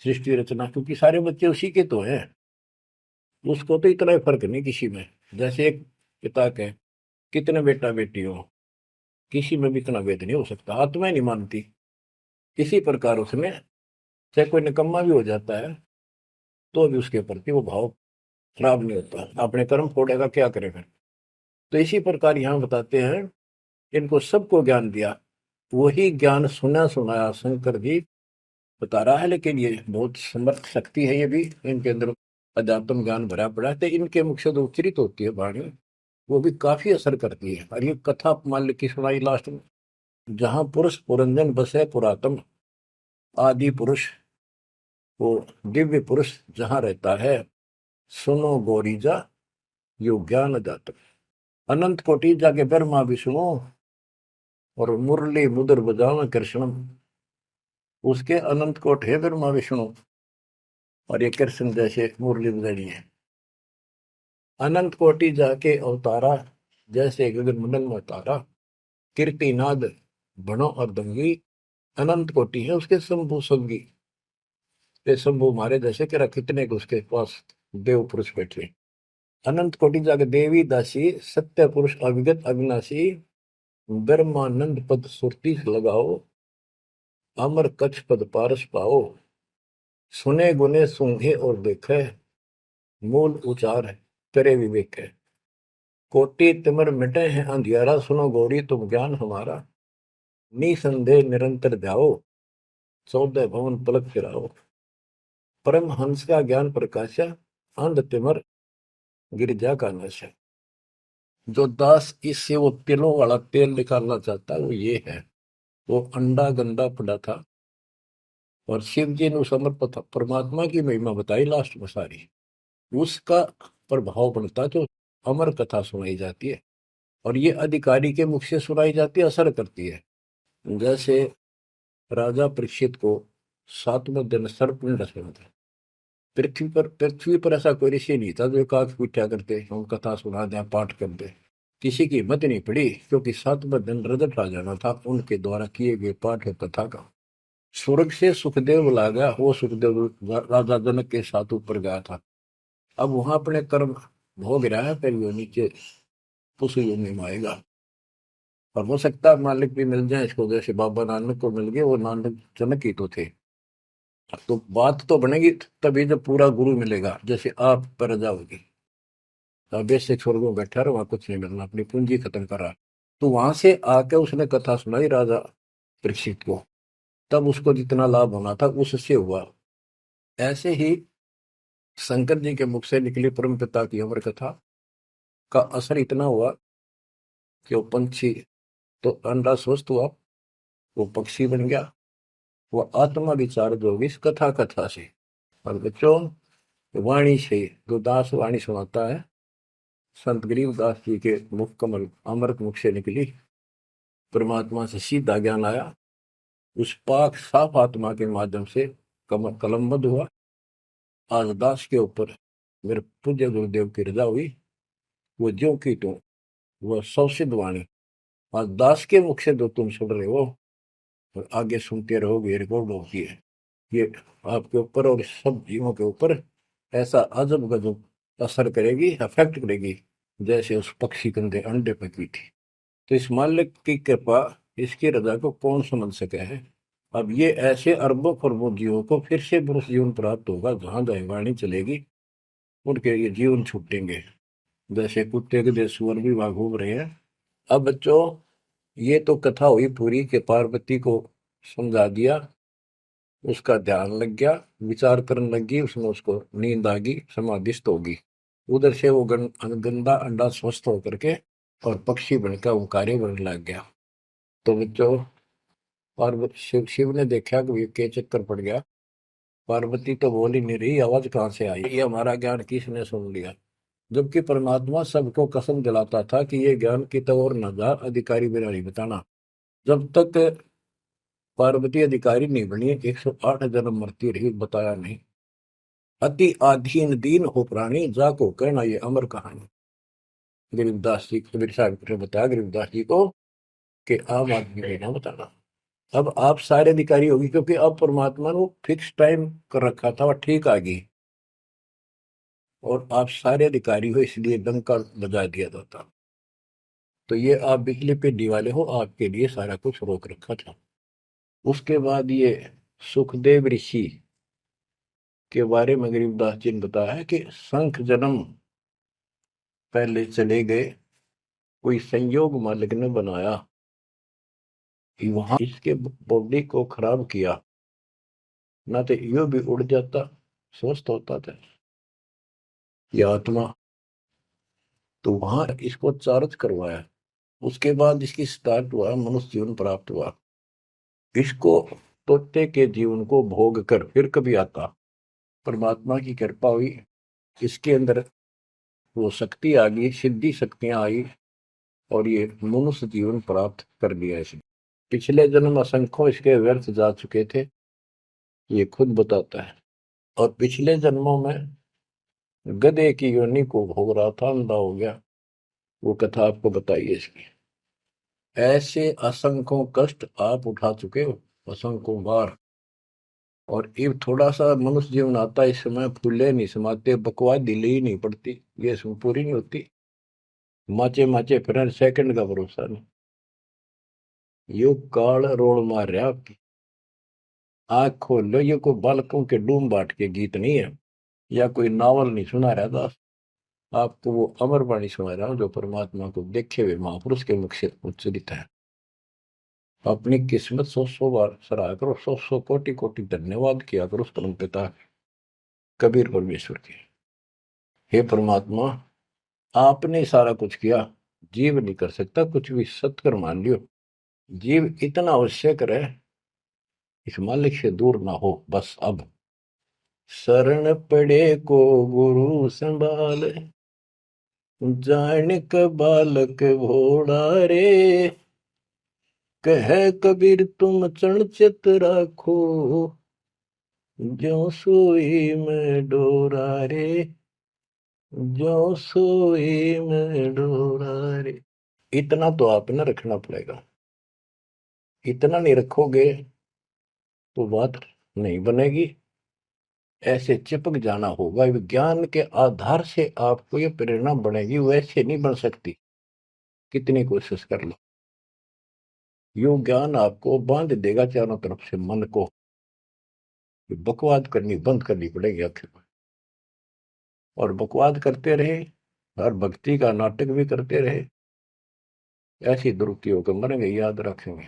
सृष्टि रचना क्योंकि सारे बच्चे उसी के तो हैं उसको तो इतना ही फर्क नहीं किसी में। जैसे एक पिता के कितने बेटा बेटी हो किसी में भी इतना भेद नहीं हो सकता आत्मा नहीं मानती। इसी प्रकार उसमें चाहे कोई निकम्मा भी हो जाता है तो भी उसके प्रति वो भाव खराब नहीं होता अपने कर्म फोड़ेगा क्या करे फिर। तो इसी प्रकार यहाँ बताते हैं इनको सबको ज्ञान दिया वही ज्ञान सुना सुनाया शंकर जी बता रहा है, लेकिन ये बहुत समर्थ शक्ति है, ये भी इनके अंदर अध्यात्म ज्ञान भरा पड़ा है। तो इनके मुख से जो उच्चरित होती है वाणी, वो भी काफी असर करती है। और ये कथा मान ली की सुनाई लास्ट में, जहां पुरुष पुरंजन बसे पुरातन, आदि पुरुष वो दिव्य पुरुष जहां रहता है, सुनो गोरीजा यो ज्ञान जातक, अनंत कोटि जाके ब्रह्मा विष्णु और मुरली मुद्र बजाओ कृष्णम, उसके अनंत कोट है ब्रह्मा विष्णु, और ये कृष्ण जैसे मुरली बजानी है। अनंत कोटि जाके अवतारा, जैसे गगन मंडल में अवतारा, कीर्तिनाद बनो और दंगी, अनंत कोटि है उसके शंभु संगी। ये शंभु मारे जैसे कि कितने को उसके पास देव पुरुष बैठे। अनंत कोटि जाके देवी दासी, सत्य पुरुष अविगत अविनाशी, ब्रह्मानंद पद सुरती लगाओ, अमर कच्छ पद पारस पाओ, सुने गुने सूंघे और देखे, मूल उचार करे विवेक है। कोटि तिमर मिटे हैं अंधियारा, सुनो गौरी तुम ज्ञान हमारा, निसंदेह निरंतर जाओ, 14 भवन पलक फिराओ, परम हंस का ज्ञान प्रकाशा, अंध तिमर गिरिजा का नशा। जो दास इससे वो तिलों वाला तेल निकालना चाहता है वो ये है। वो अंडा गंदा पड़ा था, और शिव जी ने उस अमर परमात्मा की महिमा बताई लास्ट में सारी, उसका प्रभाव बनता जो अमर कथा सुनाई जाती है, और ये अधिकारी के मुख से सुनाई जाती है, असर करती है। जैसे राजा परीक्षित को 7वें दिन सर्प ने डसा था। पृथ्वी पर ऐसा कोई ऋषि नहीं था जो काक पूछा करते, हम कथा सुना दें पाठ कर दे। किसी की हिम्मत नहीं पड़ी, क्योंकि 7वें दिन रजत राजा था, उनके द्वारा किए गए पाठ और कथा का स्वर्ग से सुखदेव बुला गया। वो सुखदेव राजा जनक के साथ ऊपर गया था। अब वहां अपने कर्म भोग रहा है, फिर वो नीचे उस योनि में आएगा। और हो सकता है मालिक भी मिल जाए इसको, जैसे बाबा नानक को मिल गए, वो नानक जनक ही तो थे। तो बात तो बनेगी तभी जब पूरा गुरु मिलेगा, जैसे आप पर जाओगी। बेसिक स्वर्ग में बैठा रहा, वहां कुछ नहीं मिलना, अपनी पूंजी खत्म करा। तो वहां से आके उसने कथा सुनाई राजा परीक्षित को, तब उसको जितना लाभ होना था उससे हुआ। ऐसे ही शंकर जी के मुख से निकली परम पिता की अमर कथा का असर इतना हुआ कि वो पंछी तो अंडा स्वस्थ हुआ, वो पक्षी बन गया, वो आत्मा विचार जो होगी इस कथा से। और बच्चों, वाणी से जो दास वाणी सुनाता है, संत गरीबदास जी के मुख कमल अमृत मुख से निकली, परमात्मा से सीधा ज्ञान आया, उस पाक साफ आत्मा के माध्यम से कलमबद्ध हुआ। आज दास के ऊपर मेरे पूज्य गुरुदेव की रजा हुई, वो ज्यों की त्यों, वह सौसिद्ध वाणी आज दास के मुख से जो तुम सुन रहे हो और आगे सुनते रहोगे, रिकॉर्ड होती है, ये आपके ऊपर और सब जीवों के ऊपर ऐसा अजब गजब असर करेगी, अफेक्ट करेगी, जैसे उस पक्षी कंधे अंडे पर की थी। तो इस मालिक की कृपा, इसकी रजा को कौन समझ सके है। अब ये ऐसे अरबों खरबों जीवों को फिर से पुरुष जीवन प्राप्त होगा, जहां वाणी चलेगी उनके ये जीवन छूटेंगे, जैसे कुत्ते के देश सुअर भी वहां घूम रहे हैं। अब बच्चों, ये तो कथा हुई पूरी के पार्वती को समझा दिया, उसका ध्यान लग गया, विचार करने लगी, उसमें उसको नींद आ गई, समाधिस्थ होगी। उधर से वो गंदा अंडा स्वस्थ होकर के और पक्षी बनकर ओंकारे बनने लग गया। तो बच्चों, पार्वती शिव ने देखा कि ये के चक्कर पड़ गया, पार्वती तो बोल ही नहीं रही, आवाज कहाँ से आई, ये हमारा ज्ञान किसने सुन लिया। जबकि परमात्मा सबको कसम दिलाता था कि ये ज्ञान की तो और न जा, अधिकारी बिना नहीं बताना। जब तक पार्वती अधिकारी नहीं बनी, 108 जन्म मरती रही, बताया नहीं। अति आधीन दीन हो प्राणी, जाको कहना ये अमर कहानी। गरीबदास जी कबीर साहब ने बताया गरीबदास जी को कि आम आदमी को ना बताना। अब आप सारे अधिकारी होगी, क्योंकि अब परमात्मा ने फिक्स टाइम कर रखा था, वह ठीक आ गई, और आप सारे अधिकारी हो, इसलिए डंका बजा दिया जाता। तो ये आप बिजली पे दिवाले हो, आपके लिए सारा कुछ रोक रखा था। उसके बाद ये सुखदेव ऋषि के बारे में गरीबदास जी ने बताया है कि शंख जन्म पहले चले गए, कोई संयोग मालिक ने बनाया, वहां इसके बॉडी को खराब किया, ना तो यो भी उड़ जाता, स्वस्थ होता था ये आत्मा। तो वहां इसको चार्ज करवाया, उसके बाद इसकी स्टार्ट हुआ, मनुष्य जीवन प्राप्त हुआ। इसको तोते के जीवन को भोग कर फिर कभी आता, परमात्मा की कृपा हुई, इसके अंदर वो शक्ति आ गई, सिद्धि शक्तियां आई, और ये मनुष्य जीवन प्राप्त कर लिया इसने। पिछले जन्म असंख्यों इसके व्यर्थ जा चुके थे, ये खुद बताता है। और पिछले जन्मों में गधे की योनि को भोग रहा था, अंधा हो गया, वो कथा आपको बताइए इसकी। ऐसे असंख्यों कष्ट आप उठा चुके हो, असंख्यों बार। और ये थोड़ा सा मनुष्य जीवन आता है, इस समय फूले नहीं समाते, बकवाद ढीली ही नहीं पड़ती, ये इसमें पूरी नहीं होती, माचे माचे फिर सेकंड का भरोसा नहीं। यो काल रोल मार रहा आपकी, आंख खोल लो, ये कोई बालकों के डूम बाट के गीत नहीं है, या कोई नावल नहीं सुना रहा दास, आपको वो अमर वाणी सुना रहा हूं जो परमात्मा को देखे हुए महापुरुष के मुख से उच्चरित है। अपनी किस्मत 100 बार सराहा करो, 100 कोटि कोटि धन्यवाद किया करो उस परम पिता कबीर परमेश्वर के। हे परमात्मा, आपने सारा कुछ किया, जीव नहीं कर सकता कुछ भी, सत्कर मान लियो। जीव इतना आवश्यक रहे, इस मालिक से दूर ना हो बस। अब शरण पड़े को गुरु संभाल, जान क बालक भोड़ा रे, कह कबीर तुम चरण चित राखो, ज्यों सोई में डोरा रे, ज्यों सोई में डोरा रे। इतना तो आपने रखना पड़ेगा, इतना नहीं रखोगे तो बात नहीं बनेगी, ऐसे चिपक जाना होगा। विज्ञान के आधार से आपको ये प्रेरणा बनेगी, वैसे नहीं बन सकती, कितनी कोशिश कर लो। यो ज्ञान आपको बांध देगा चारों तरफ से मन को, बकवाद करनी बंद करनी पड़ेगी आखिर में। और बकवाद करते रहे, हर भक्ति का नाटक भी करते रहे, ऐसी दुरुक्ति होकर मरेंगे, याद रखेंगे।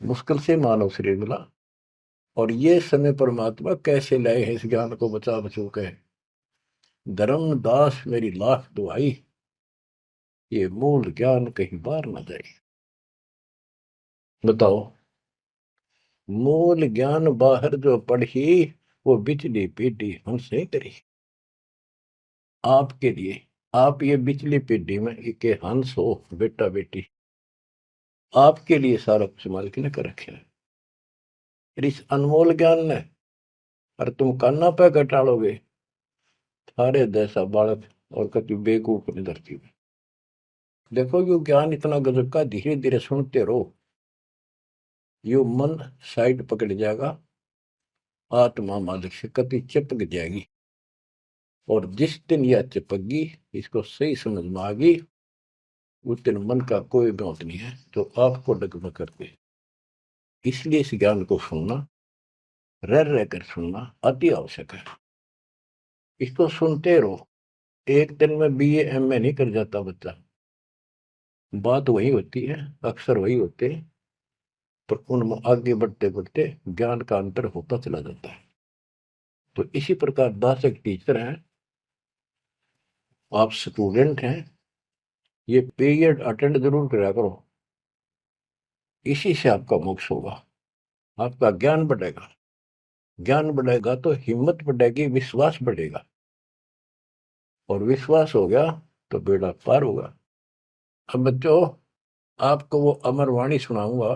मुश्किल से मानव शरीर मिला, और ये समय परमात्मा कैसे लाए हैं इस ज्ञान को बचा बचू के। धर्मदास मेरी लाख दुआई, ये मूल ज्ञान कहीं बार न जाए। बताओ, मूल ज्ञान बाहर जो पढ़ी, वो बिचली पीढ़ी हमसे करी। आपके लिए, आप ये बिचली पीढ़ी में के हंस हो, बेटा बेटी, आपके लिए सारा कुछ मालिक ने कर रखे है। इस अनमोल ज्ञान ने, और तुम कान्ना पे घटाड़ोगे, थारे जैसा बालक और कति बेवकूफ अपनी धरती में। देखो यो ज्ञान इतना गजब का, धीरे धीरे सुनते रहो, यो मन साइड पकड़ जाएगा, आत्मा मालिक से कति चिपक जाएगी। और जिस दिन यह चिपकी, इसको सही समझ में आ गई, उस दिन मन का कोई बात नहीं है जो आपको डगमग कर दे। इसलिए इस ज्ञान को सुनना, रह रहकर सुनना अति आवश्यक है। इसको सुनते रहो, एक दिन में BA MA नहीं कर जाता बच्चा, बात वही होती है, अक्सर वही होते हैं, पर उनमें आगे बढ़ते बढ़ते ज्ञान का अंतर होता चला जाता है। तो इसी प्रकार दास एक टीचर हैं, आप स्टूडेंट हैं, ये पीरियड अटेंड जरूर करा करो, इसी से आपका मोक्ष होगा, आपका ज्ञान बढ़ेगा। ज्ञान बढ़ेगा तो हिम्मत बढ़ेगी, विश्वास बढ़ेगा, और विश्वास हो गया तो बेड़ा पार होगा। अब बच्चों, आपको वो अमर वाणी सुनाऊंगा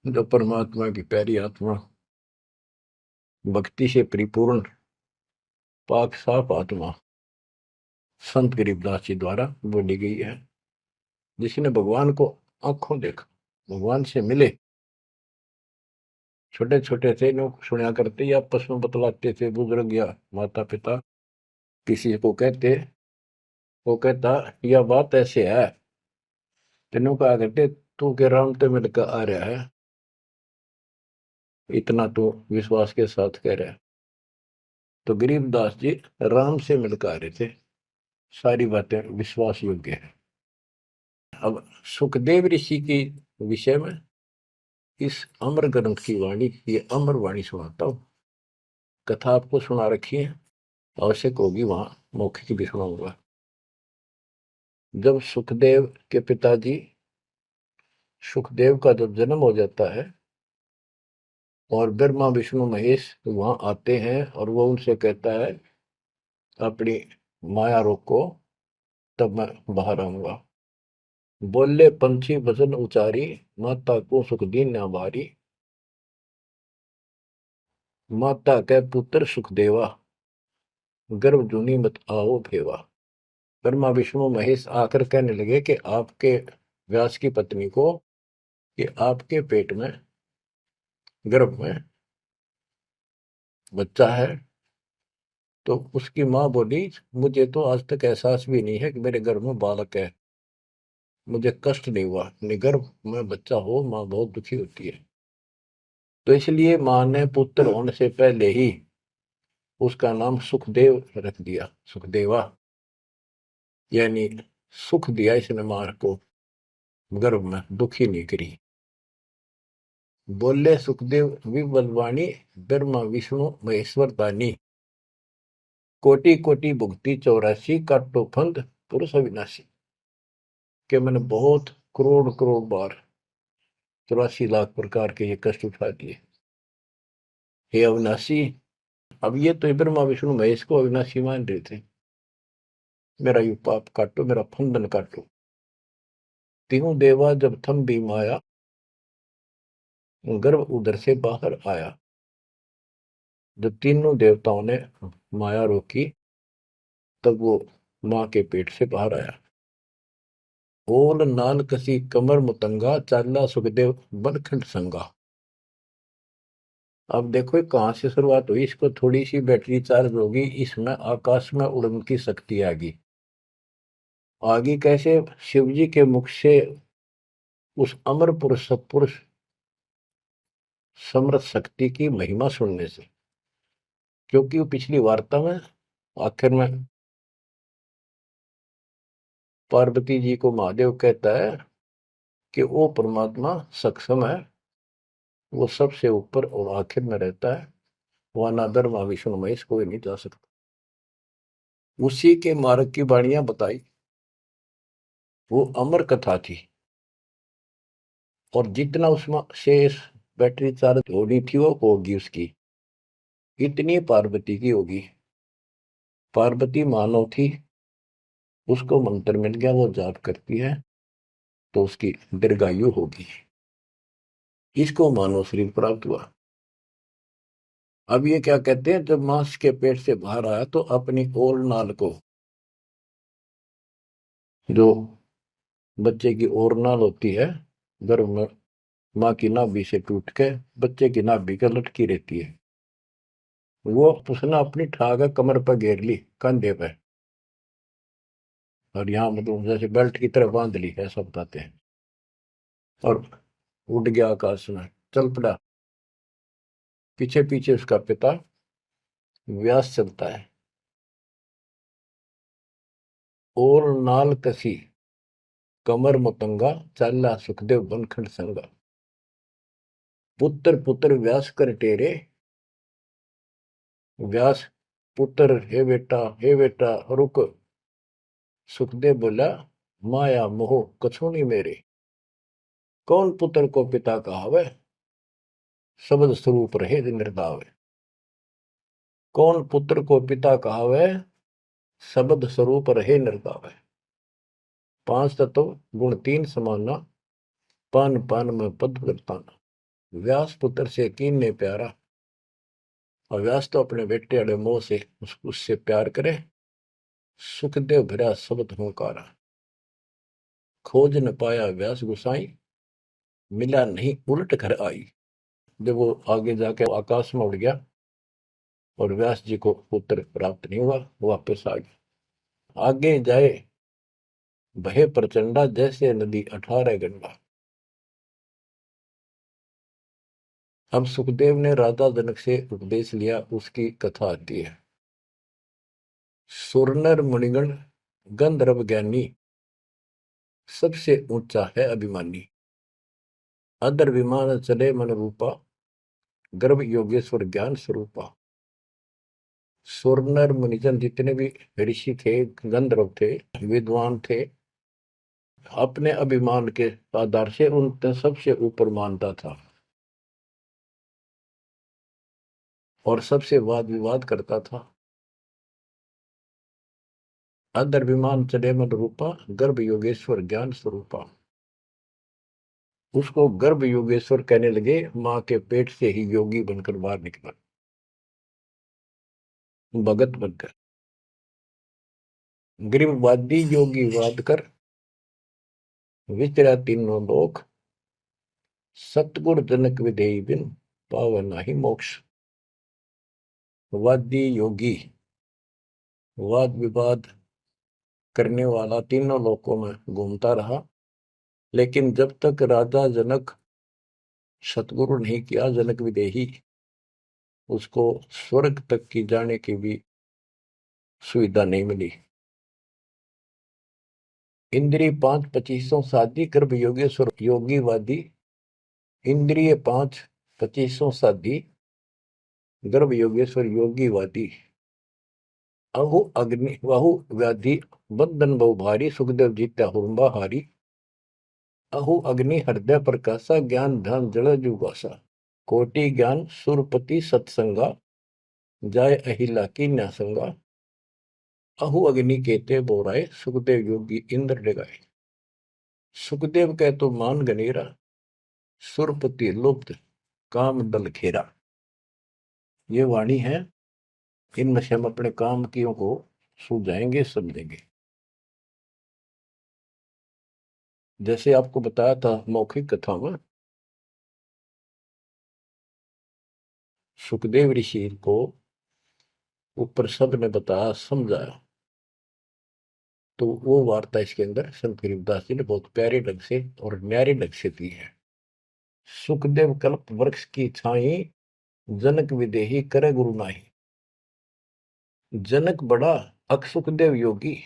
जो परमात्मा की प्यारी आत्मा, भक्ति से परिपूर्ण पाक साफ आत्मा संत गरीबदास जी द्वारा बोली गई है, जिसने भगवान को आंखों देखा, भगवान से मिले। छोटे छोटे थे, लोग सुना करते या आपस में बतलाते थे, बुजुर्ग या माता पिता किसी को कहते, वो कहता यह बात ऐसे है, तेनों कहा करते तू के राम तो मिलकर आ रहा है, इतना तो विश्वास के साथ कह रहा है। तो गरीबदास जी राम से मिलकर आ रहे थे, सारी बातें विश्वास योग्य है। अब सुखदेव ऋषि के विषय में इस अमर ग्रंथ की वाणी, ये अमर वाणी सुनाता हूँ। कथा आपको सुना रखी है, आवश्यक होगी वहां मौखिक भी सुनाऊंगा। जब सुखदेव के पिताजी सुखदेव का जब जन्म हो जाता है और ब्रह्मा विष्णु महेश वहां आते हैं और वो उनसे कहता है अपनी माया रोको, तब मैं बाहर आऊंगा। बोले पंछी वचन उचारी, माता को सुख दीन न बारी। माता के पुत्र सुखदेवा, गर्भ जूनी मत आओ भेवा। ब्रह्मा विष्णु महेश आकर कहने लगे कि आपके व्यास की पत्नी को, कि आपके पेट में, गर्भ में बच्चा है। तो उसकी माँ बोली, मुझे तो आज तक एहसास भी नहीं है कि मेरे गर्भ में बालक है, मुझे कष्ट नहीं हुआ। गर्भ में बच्चा हो माँ बहुत दुखी होती है। तो इसलिए माँ ने पुत्र होने से पहले ही उसका नाम सुखदेव रख दिया, सुखदेवा, यानी सुख दिया इसने माँ को, गर्भ में दुखी नहीं करी। बोले सुखदेव विबलवाणी, ब्रह्मा विष्णु महेश्वर दानी। कोटि कोटि भुक्ति 84, काटो फंद पुरुष अविनाशी। के मैंने बहुत करोड़ करोड़ बार 84 लाख प्रकार के ये कष्ट उठा दिए, हे अविनाशी। अब ये तो ब्रह्मा विष्णु महेश को अविनाशी मान रहे थे। मेरा यू पाप काटो, मेरा फंदन काटो। तीनों देवा जब थम भी माया, गर्भ उधर से बाहर आया। जब तीनों देवताओं ने माया रोकी तब वो मां के पेट से बाहर आया। ओल नाल कसी कमर मुतंगा, चाला सुखदेव बनखंड संगा। अब देखो कहां से शुरुआत हुई, इसको थोड़ी सी बैटरी चार्ज होगी, इसमें आकाश में उड़ने की शक्ति आगी। आगे कैसे? शिव जी के मुख से उस अमर पुरुष सत्पुरुष समर्थ शक्ति की महिमा सुनने से। क्योंकि वो पिछली वार्ता में आखिर में पार्वती जी को महादेव कहता है कि वो परमात्मा सक्षम है, वो सबसे ऊपर और आखिर में रहता है, वह ना ब्रह्मा विष्णु महेश कोई नहीं जा सकता। उसी के मार्ग की वाणियां बताई, वो अमर कथा थी। और जितना उसमें शेष बैटरी चार्ज होनी थी वो होगी उसकी, इतनी पार्वती की होगी। पार्वती मानव थी, उसको मंत्र मिल गया, वो जाप करती है तो उसकी दीर्घायु होगी। इसको मानव शरीर प्राप्त हुआ। अब ये क्या कहते हैं, जब मांस के पेट से बाहर आया तो अपनी ओर नाल को, जो बच्चे की ओर नाल होती है गर्भ में, माँ की नाभि से टूट के बच्चे की नाभि का लटकी रहती है, वो उसने अपनी ठाक कमर पर घेर ली, कंधे पे, और यहाँ मतलब जैसे बेल्ट की तरह बांध ली, ऐसा बताते हैं। और उड़ गया आकाश में, चल पड़ा। पीछे पीछे उसका पिता व्यास चलता है। और नाल कसी कमर मुतंगा, चाला सुखदेव बनखंड संगा। पुत्र पुत्र व्यास कर टेरे। व्यास पुत्र, हे बेटा रुक। सुखदेव बोला, माया मोह कछु नहीं मेरे। कौन पुत्र को पिता कहावे, शब्द स्वरूप रहे निर्दावे। कौन पुत्र को पिता कहावे, शब्द स्वरूप रहे निर्दावे। पांच तत्व गुण तीन समाना, पान पान में पद वर्ताना। व्यास पुत्र से कीन ने प्यारा, और व्यास तो अपने बेटे वाले मोह से उससे प्यार करे। सुखदेव भरा शब्द हुंकारा, खोज न पाया व्यास गुसाई, मिला नहीं उलट घर आई। जब वो आगे जाके आकाश में उड़ गया और व्यास जी को पुत्र प्राप्त नहीं हुआ, वापस आ गया। आगे जाए बहे प्रचंडा, जैसे नदी 18 गंडा। अब सुखदेव ने राजा जनक से उपदेश लिया, उसकी कथा आती है। सुरनर मुनिगण गंधर्व ज्ञानी, सबसे ऊंचा है अभिमानी। अदर विमान चले मन रूपा, गर्भ योगेश्वर ज्ञान स्वरूपा। सुरनर मुनिजन जितने भी ऋषि थे, गंधर्व थे, विद्वान थे, अपने अभिमान के आधार से उन सबसे ऊपर मानता था और सबसे वाद विवाद करता था। अदर विमान चले मन रूपा, गर्भ योगेश्वर ज्ञान स्वरूपा। उसको गर्भ योगेश्वर कहने लगे, मां के पेट से ही योगी बनकर बाहर निकला, भगत बनकर। गरीबवादी योगी वाद कर, विचरा तीनों लोक, सतगुर जनक विधेय बिन, पावे नाही मोक्ष। वादी योगी, वाद विवाद करने वाला तीनों लोकों में घूमता रहा, लेकिन जब तक राजा जनक सतगुरु नहीं किया, जनक विदेही, उसको स्वर्ग तक की जाने की भी सुविधा नहीं मिली। इंद्रिय 5 25 साधी, गर्भ योगेश्वर योगीवादी। इंद्रिय 5 25 साधी, गर्भ योगेश्वर योगीवादी। अहु अग्नि वाहु व्याधि, बंधन बहु भारी, सुखदेव जीत्या हुरंबा हारी। अहु अग्नि हृदय प्रकाशा, ज्ञान ध्यान जल जुगासा। कोटि ज्ञान सुरपति सत्संगा, जाय अहिला की न्यासंगा। अहु अग्नि केते बोराए, सुखदेव योगी इंद्र डगाए। सुखदेव कह तो मान गनेरा, सुरपति लुप्त काम दल खेरा। ये वाणी है, इनमें से हम अपने काम कियों को सुलझाएंगे, समझेंगे। जैसे आपको बताया था मौखिक कथा में, सुखदेव ऋषि को ऊपर सब ने बताया, समझाया, तो वो वार्ता इसके अंदर संत गरीबदास जी ने बहुत प्यारे ढंग से और न्यारे ढंग से दी है। सुखदेव कल्प वृक्ष की छाई, जनक विदेही करे गुरु नाही। जनक बड़ा अक सुखदेव योगी,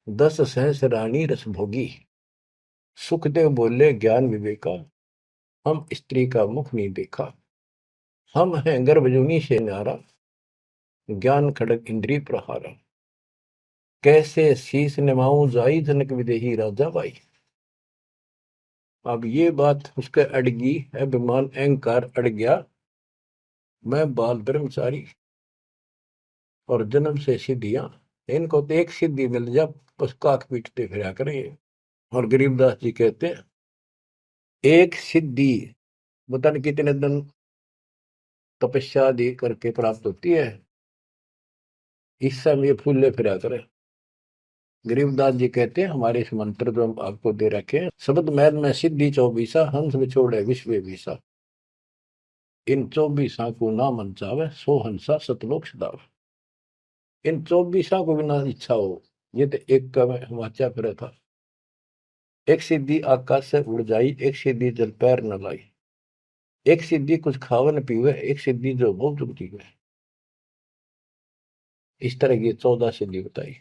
10 सहस रानी रस भोगी। सुखदेव बोले ज्ञान विवेका, हम स्त्री का मुख नहीं देखा। हम हैं गर्भजूनी से न्यारा, ज्ञान खड़ग इंद्रिय प्रहारा। कैसे शीस निमाऊं जाई, जनक विदेही राजा बाई। अब ये बात उसके अड़गी, अभिमान अहंकार अड़ गया। मैं बाल ब्रह्मचारी और जन्म से सिद्धियां, इनको तो एक सिद्धि मिल जा, बस काक पीटते फिरा करेंगे। और गरीबदास जी कहते हैं, एक सिद्धि पता नहीं कितने दिन तपस्या दी करके प्राप्त होती है, इस समय फूले फिरा करे। गरीबदास जी कहते हैं, हमारे इस मंत्र जो हम आपको दे रखे हैं, शब्द मैल में सिद्धि 24, हंस बिछोड़े विश्व विसा। इन 24 को ना मन चावे, सो हंसा सतलोक सदावे। इन 24 को बिना इच्छा हो, ये तो एक का वाचा फिर था। एक सिद्धि आकाश से उड़ जाई, एक सिद्धि जल पैर न लाई। एक सिद्धि कुछ खावे न पीवे, एक सिद्धि जो बहुत जुगती है। इस तरह की 14 सिद्धि बताई।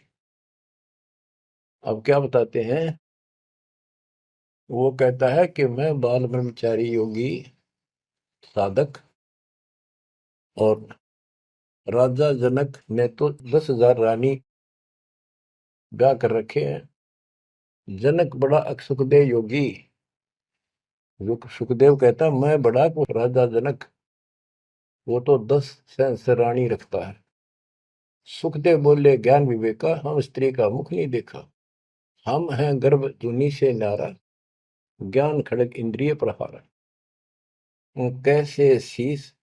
अब क्या बताते हैं, वो कहता है कि मैं बाल ब्रह्मचारी योगी साधक, और राजा जनक ने तो 10,000 रानी ब्याह कर रखे हैं। जनक बड़ा सुखदेव योगी, जो सुखदेव कहता मैं बड़ा, को राजा जनक वो तो 10 सहस्त्र रानी रखता है। सुखदेव बोले ज्ञान विवेका, हम स्त्री का मुख नहीं देखा। हम हैं गर्भ जूनी से नारा, ज्ञान खड़ग इंद्रिय प्रहारा। कैसे शीस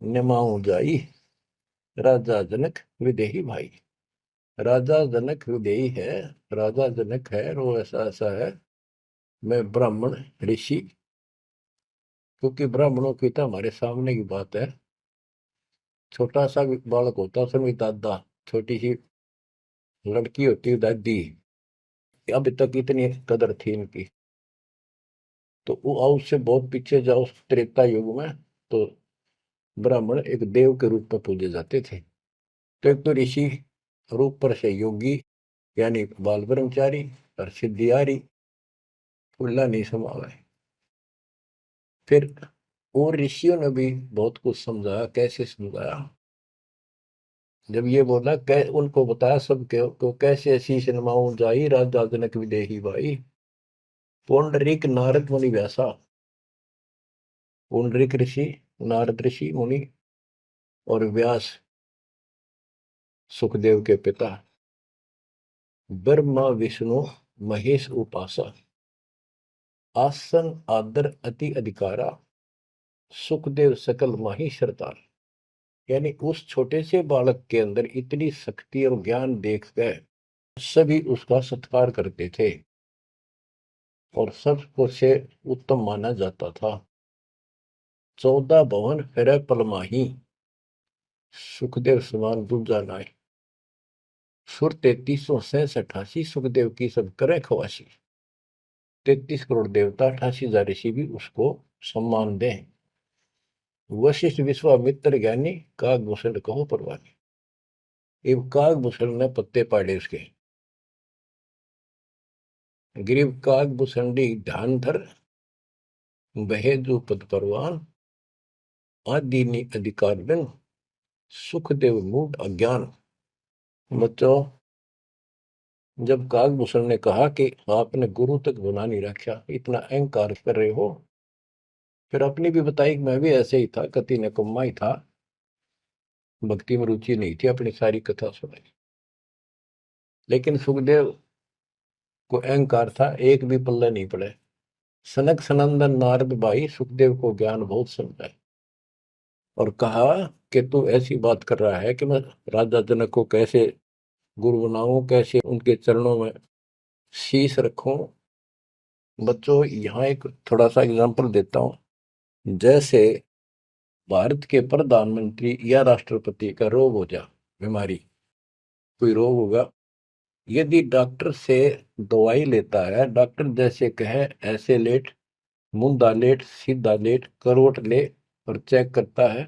निमाऊं जाई, राजा जनक विदेही भाई। राजा जनक विदेही है, राजा जनक है, और वो ऐसा ऐसा है। मैं ब्राह्मण ऋषि, क्योंकि ब्राह्मणों की तो हमारे सामने की बात है। छोटा सा बालक होता, उसमें दादा, छोटी सी लड़की होती है दादी। अभी तक इतनी कदर थी इनकी। तो वो उससे बहुत पीछे जाओ, त्रेता युग में तो ब्राह्मण एक देव के रूप में पूजे जाते थे। तो एक तो ऋषि रूप पर से योगी, यानी बाल ब्रह्मचारी, और सिद्धियारी, खुला नहीं समावे। फिर और ऋषियों ने भी बहुत कुछ समझाया। कैसे समझाया? जब ये बोला उनको बताया सब को कैसे ऐसी सिनेमाओं जाई राजा जनक विदेही भाई। पुंडरीक नारद मुनि व्यासा, पुंडरीक ऋषि, नारद ऋषि मुनि और व्यास सुखदेव के पिता, ब्रह्मा विष्णु महेश उपासा, आसन आदर अति अधिकारा, सुखदेव सकल माही सरदार। यानी उस छोटे से बालक के अंदर इतनी शक्ति और ज्ञान देख कर सभी उसका सत्कार करते थे और सबको से उत्तम माना जाता था। 14 भवन फिर पलमाही, सुखदेव समान दूजा नाय। सुर 3368 सुखदेव की सब करे खवासी। 33 करोड़ देवता 88,000 ऋषि भी उसको सम्मान दें। वशिष्ठ विश्वामित्र ज्ञानी कागभूषण कहो परवानी। इब कागभूषण ने पत्ते पाड़े उसके। ग्रीव कागभूषणी ध्यान धर, बहेजु पद परवान, आदि अधिकार सुखदेव मूड अज्ञान। बच्चों, जब कागभूषण ने कहा कि आपने गुरु तक बना नहीं रखा, इतना अहंकार कर रहे हो, फिर अपनी भी बताई कि मैं भी ऐसे ही था, कति निकम्मा ही था, भक्ति में रुचि नहीं थी, अपनी सारी कथा सुनाई। लेकिन सुखदेव को अहंकार था, एक भी पल्ला नहीं पड़े। सनक सनंदन नारद भाई सुखदेव को ज्ञान बहुत समझाए और कहा कि तू ऐसी बात कर रहा है कि मैं राजा जनक को कैसे गुरु बनाऊं, कैसे उनके चरणों में शीश रखूं। बच्चों, यहाँ एक थोड़ा सा एग्जांपल देता हूं। जैसे भारत के प्रधानमंत्री या राष्ट्रपति का रोग हो जा, बीमारी, कोई रोग होगा, यदि डॉक्टर से दवाई लेता है, डॉक्टर जैसे कहे ऐसे लेट, मुंदा लेट, सीधा लेट, करवट ले और चेक करता है,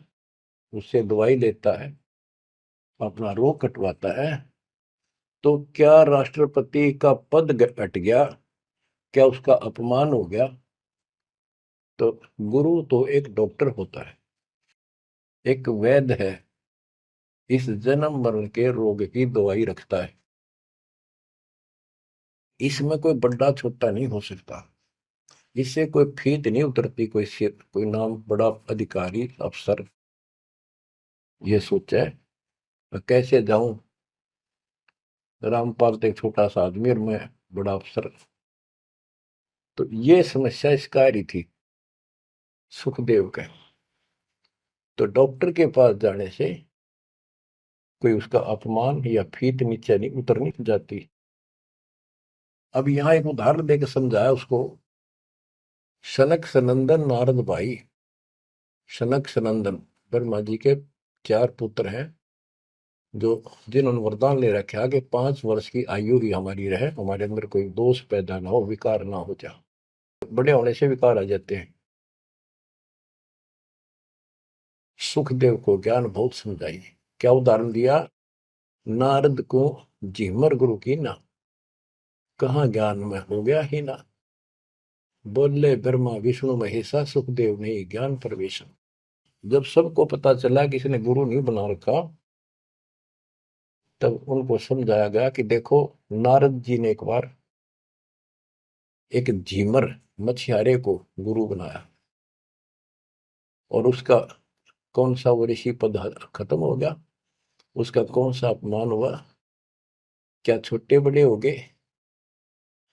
उससे दवाई लेता है, अपना रोग कटवाता है, तो क्या राष्ट्रपति का पद हट गया? क्या उसका अपमान हो गया? तो गुरु तो एक डॉक्टर होता है, एक वैद्य है, इस जन्म मरण के रोग की दवाई रखता है। इसमें कोई बड़ा छोटा नहीं हो सकता, इससे कोई फीत नहीं उतरती, कोई सिर, कोई नाम बड़ा अधिकारी अफसर ये सोचे कैसे जाऊं, रामपाल तो एक छोटा सा आदमी और मैं बड़ा अफसर। तो ये समस्या इसका आ रही थी सुखदेव के। तो डॉक्टर के पास जाने से कोई उसका अपमान या फीत नीचे नहीं उतरनी जाती। अब यहां एक उदाहरण देकर समझाया उसको। सनक सनंदन नारद भाई, सनक सनंदन ब्रह्मा जी के 4 पुत्र हैं, जो जिन्होंने वरदान ले रखा कि 5 वर्ष की आयु ही हमारी रहे, हमारे अंदर कोई दोष पैदा ना हो, विकार ना हो जा। बड़े होने से विकार आ जाते हैं। सुखदेव को ज्ञान बहुत समझाई। क्या उदाहरण दिया? नारद को झिमर गुरु की ना, कहाँ ज्ञान में हो गया ही ना। बोले ब्रह्मा विष्णु महेशा, सुखदेव ने ज्ञान प्रवेश। जब सबको पता चला कि इसने गुरु नहीं बना रखा, तब उनको समझाया गया कि देखो, नारद जी ने एक बार एक झीमर मछियारे को गुरु बनाया और उसका कौन सा वो ऋषि पद खत्म हो गया, उसका कौन सा अपमान हुआ, क्या छोटे बड़े हो गए।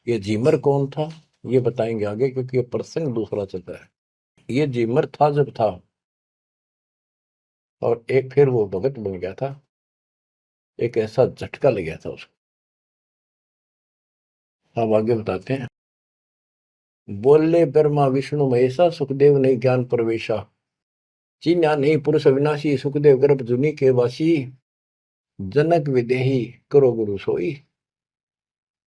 ये झीमर कौन था ये बताएंगे आगे, क्योंकि ये प्रसंग दूसरा चलता है। ये झीमर था जब था, और एक फिर वो भगत बन गया था, एक ऐसा झटका लग गया था उसको। अब आगे बताते हैं। बोले ब्रह्मा विष्णु महेशा, सुखदेव ने ज्ञान प्रवेशा, चिन्हा नहीं पुरुष अविनाशी, सुखदेव गर्भ जुनि के वासी, जनक विदेही करो गुरु सोई,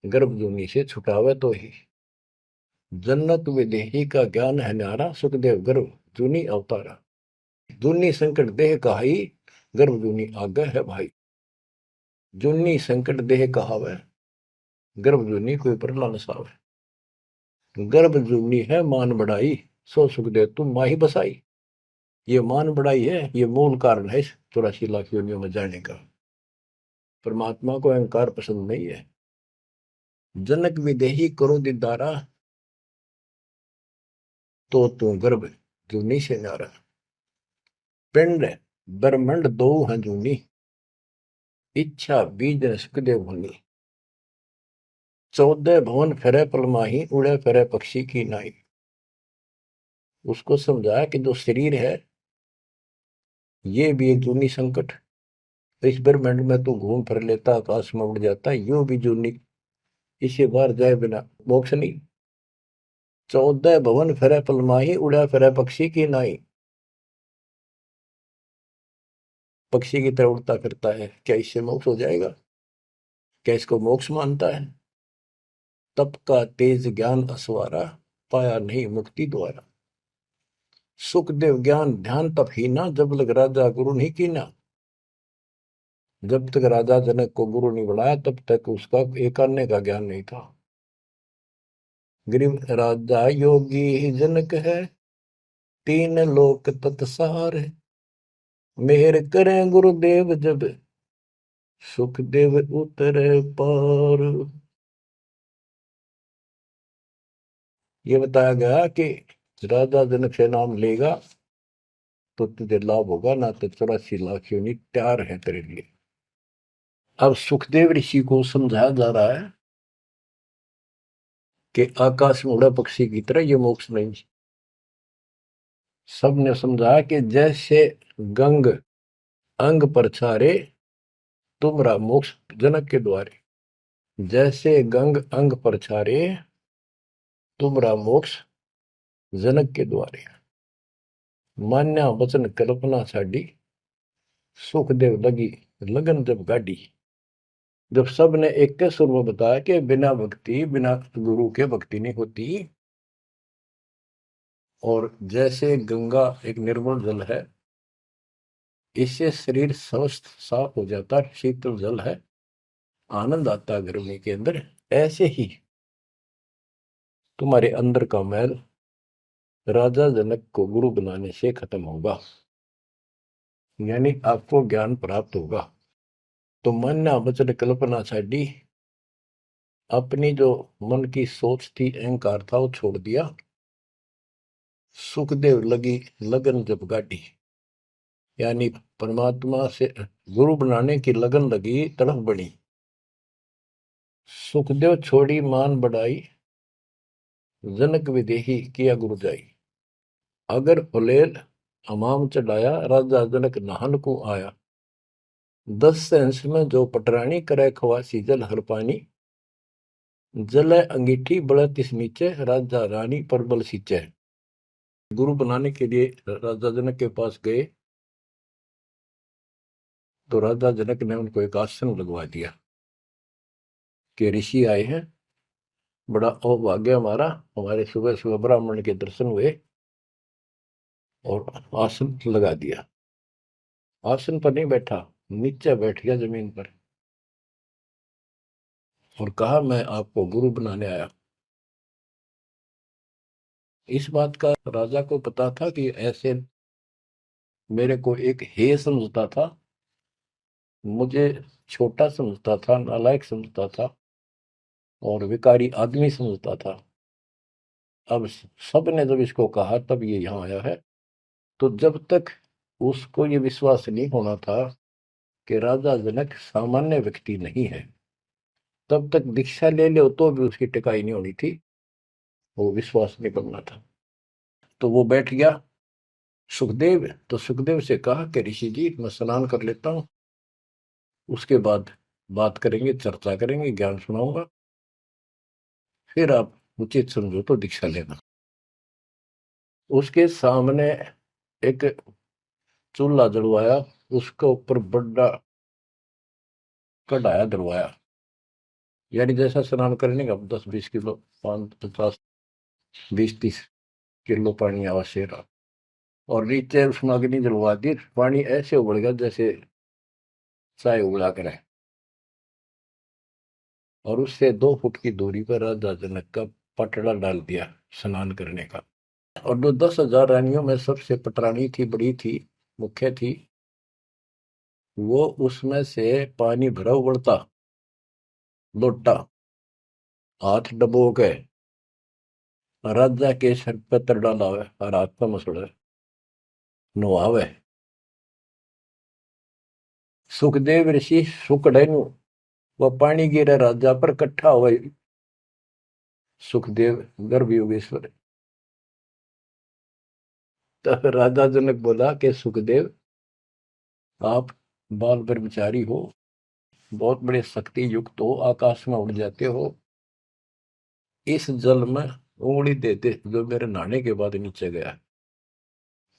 गर्भ जुनि से छुटावे तो ही। जनक विदेही का ज्ञान है न्यारा, सुखदेव गर्भ जुनि अवतारा, जुनि संकट देह कहाई, गर्भ जुनि आगे है भाई। जुनि संकट देह कहावे, गर्भ जुनि कोई परला नसावे। गर्भ जुनि है मान बढ़ाई, सो सुखदेव तुम माही बसाई। ये मान बढ़ाई है, ये मूल कारण है इस 84 लाख योनियों में जाने का। परमात्मा को अहंकार पसंद नहीं है। जनक विदेही करो दीदारा, तो तू गर्भ जूनी से नारा। पिंड ब्रह्मंड दो हैं जूनी, इच्छा बीज ने सुखदेव भूनी। 14 भवन फिरे पलमाही, उड़े फिरे पक्षी की नाई। उसको समझाया कि जो शरीर है ये भी एक जूनी संकट। इस ब्रह्मांड में तू घूम फिर लेता, आकाश में उड़ जाता, यो भी जूनी, इसे बाहर जाए बिना मोक्ष नहीं। 14 भवन फिरे पलमाही, उड़ा फिरे पक्षी की नाई। पक्षी की तरह उड़ता फिरता है, क्या इससे मोक्ष हो जाएगा? क्या इसको मोक्ष मानता है? तप का तेज ज्ञान असवारा, पाया नहीं मुक्ति द्वारा। सुखदेव ज्ञान ध्यान तप ही ना, जब लग राजा गुरु नहीं कीना। जब तक राजा जनक को गुरु नहीं बनाया तब तक उसका एक अन्य का ज्ञान नहीं था। गरीब राजा योगी जनक है, 3 लोक तत्सार है। मेहर करें गुरुदेव जब, सुखदेव उतरे पार। ये बताया गया कि राजा जनक से नाम लेगा तो तुझे लाभ होगा, ना तो 84 लाख योनि तैयार है तेरे लिए। अब सुखदेव ऋषि को समझाया जा रहा है कि आकाश में उड़ा पक्षी की तरह ये मोक्ष नहीं। सबने समझा कि जैसे गंग अंग पर छारे, तुमरा मोक्ष जनक के द्वारे। जैसे गंग अंग पर छारे, तुमरा मोक्ष जनक के द्वारे। मान्या वचन कल्पना साडी, सुखदेव लगी लगन जब गाड़ी। जब सब ने एक के सुर में बताया कि बिना भक्ति, बिना गुरु के भक्ति नहीं होती। और जैसे गंगा एक निर्मल जल है, इससे शरीर स्वस्थ साफ हो जाता, शीतल जल है, आनंद आता गर्मी के अंदर। ऐसे ही तुम्हारे अंदर का मैल राजा जनक को गुरु बनाने से खत्म होगा, यानी आपको ज्ञान प्राप्त होगा। तो मान्या वचन कल्पना छाड़ी, अपनी जो मन की सोच थी, अहंकार था, वो छोड़ दिया। सुखदेव लगी लगन जब गाड़ी, यानी परमात्मा से गुरु बनाने की लगन लगी, तड़फ बनी। सुखदेव छोड़ी मान बढ़ाई, जनक विदेही किया गुरु जाई। अगर फुलेल हमाम चढ़ाया, राजा जनक नहान को आया। 10 सेंस में जो पटरानी करे खवासी जल हर पानी। जल अंगीठी बड़ा तिस नीचे, राजा रानी पर बल सींचे। गुरु बनाने के लिए राजा जनक के पास गए तो राजा जनक ने उनको एक आसन लगवा दिया कि ऋषि आए हैं, बड़ा अभाग्य हमारा, हमारे सुबह सुबह ब्राह्मण के दर्शन हुए, और आसन लगा दिया। आसन पर नहीं बैठा, नीचे बैठ गया जमीन पर और कहा मैं आपको गुरु बनाने आया। इस बात का राजा को पता था कि ऐसे मेरे को एक हे समझता था, मुझे छोटा समझता था, नालायक समझता था और विकारी आदमी समझता था। अब सब ने जब इसको कहा तब ये यहाँ आया है। तो जब तक उसको ये विश्वास नहीं होना था कि राजा जनक सामान्य व्यक्ति नहीं है, तब तक दीक्षा ले लो तो भी उसकी टिकाई नहीं होनी थी, वो विश्वास नहीं करना था। तो वो बैठ गया सुखदेव। तो सुखदेव से कहा कि ऋषि जी मैं स्नान कर लेता हूं, उसके बाद बात करेंगे, चर्चा करेंगे, ज्ञान सुनाऊंगा, फिर आप उचित समझो तो दीक्षा लेना। उसके सामने एक चूल्हा जलवाया, उसके ऊपर बड़ा कढ़ाया दरवाया, यानी जैसा स्नान करने का 10-20 किलो, 5-50, 20-30 किलो पानी आवश्यक रहा। और नीचे उसमें अग्नि जलवा दी, पानी ऐसे उबल गया जैसे चाय उबला कर है। और उससे 2 फुट की दूरी पर राजा जनक का पटड़ा डाल दिया स्नान करने का। और जो 10,000 रानियों में सबसे पटरानी थी, बड़ी थी, मुख्य थी, वो उसमें से पानी भरा उबलता लोटा हाथ डबो के राजा के सर पे तर डालावे और हाथ पे मसड़े नुहावे। सुखदेव ऋषि सुकड़े नु वह पानी गिरे राजा पर कट्ठा हुए। सुखदेव गर्भ योगेश्वर। तो राजा जनक बोला कि सुखदेव, आप बाल ब्रह्मचारी हो, बहुत बड़े शक्ति युक्त हो, आकाश में उड़ जाते हो, इस जल में उंगली दे दे जो मेरे नहाने के बाद नीचे गया,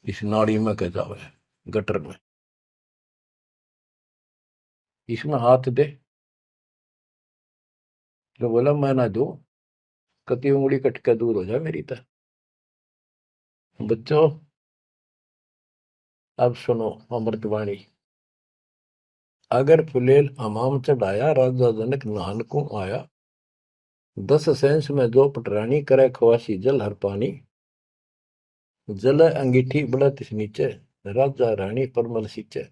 इस नाड़ी में कह जावे, गटर में, इसमें हाथ दे। जो बोला मैं ना दू, कति उंगली कट के दूर हो जाए मेरी तरह। बच्चों, अब सुनो अमृतवाणी। अगर फुलेल हमाम चढ़ाया, राजा जनक नहान को आया, 10 सेंस में जो पटरानी करे, खवासी जल हर पानी, जल अंगीठी बड़त नीचे, राजा रानी परमल सींचे।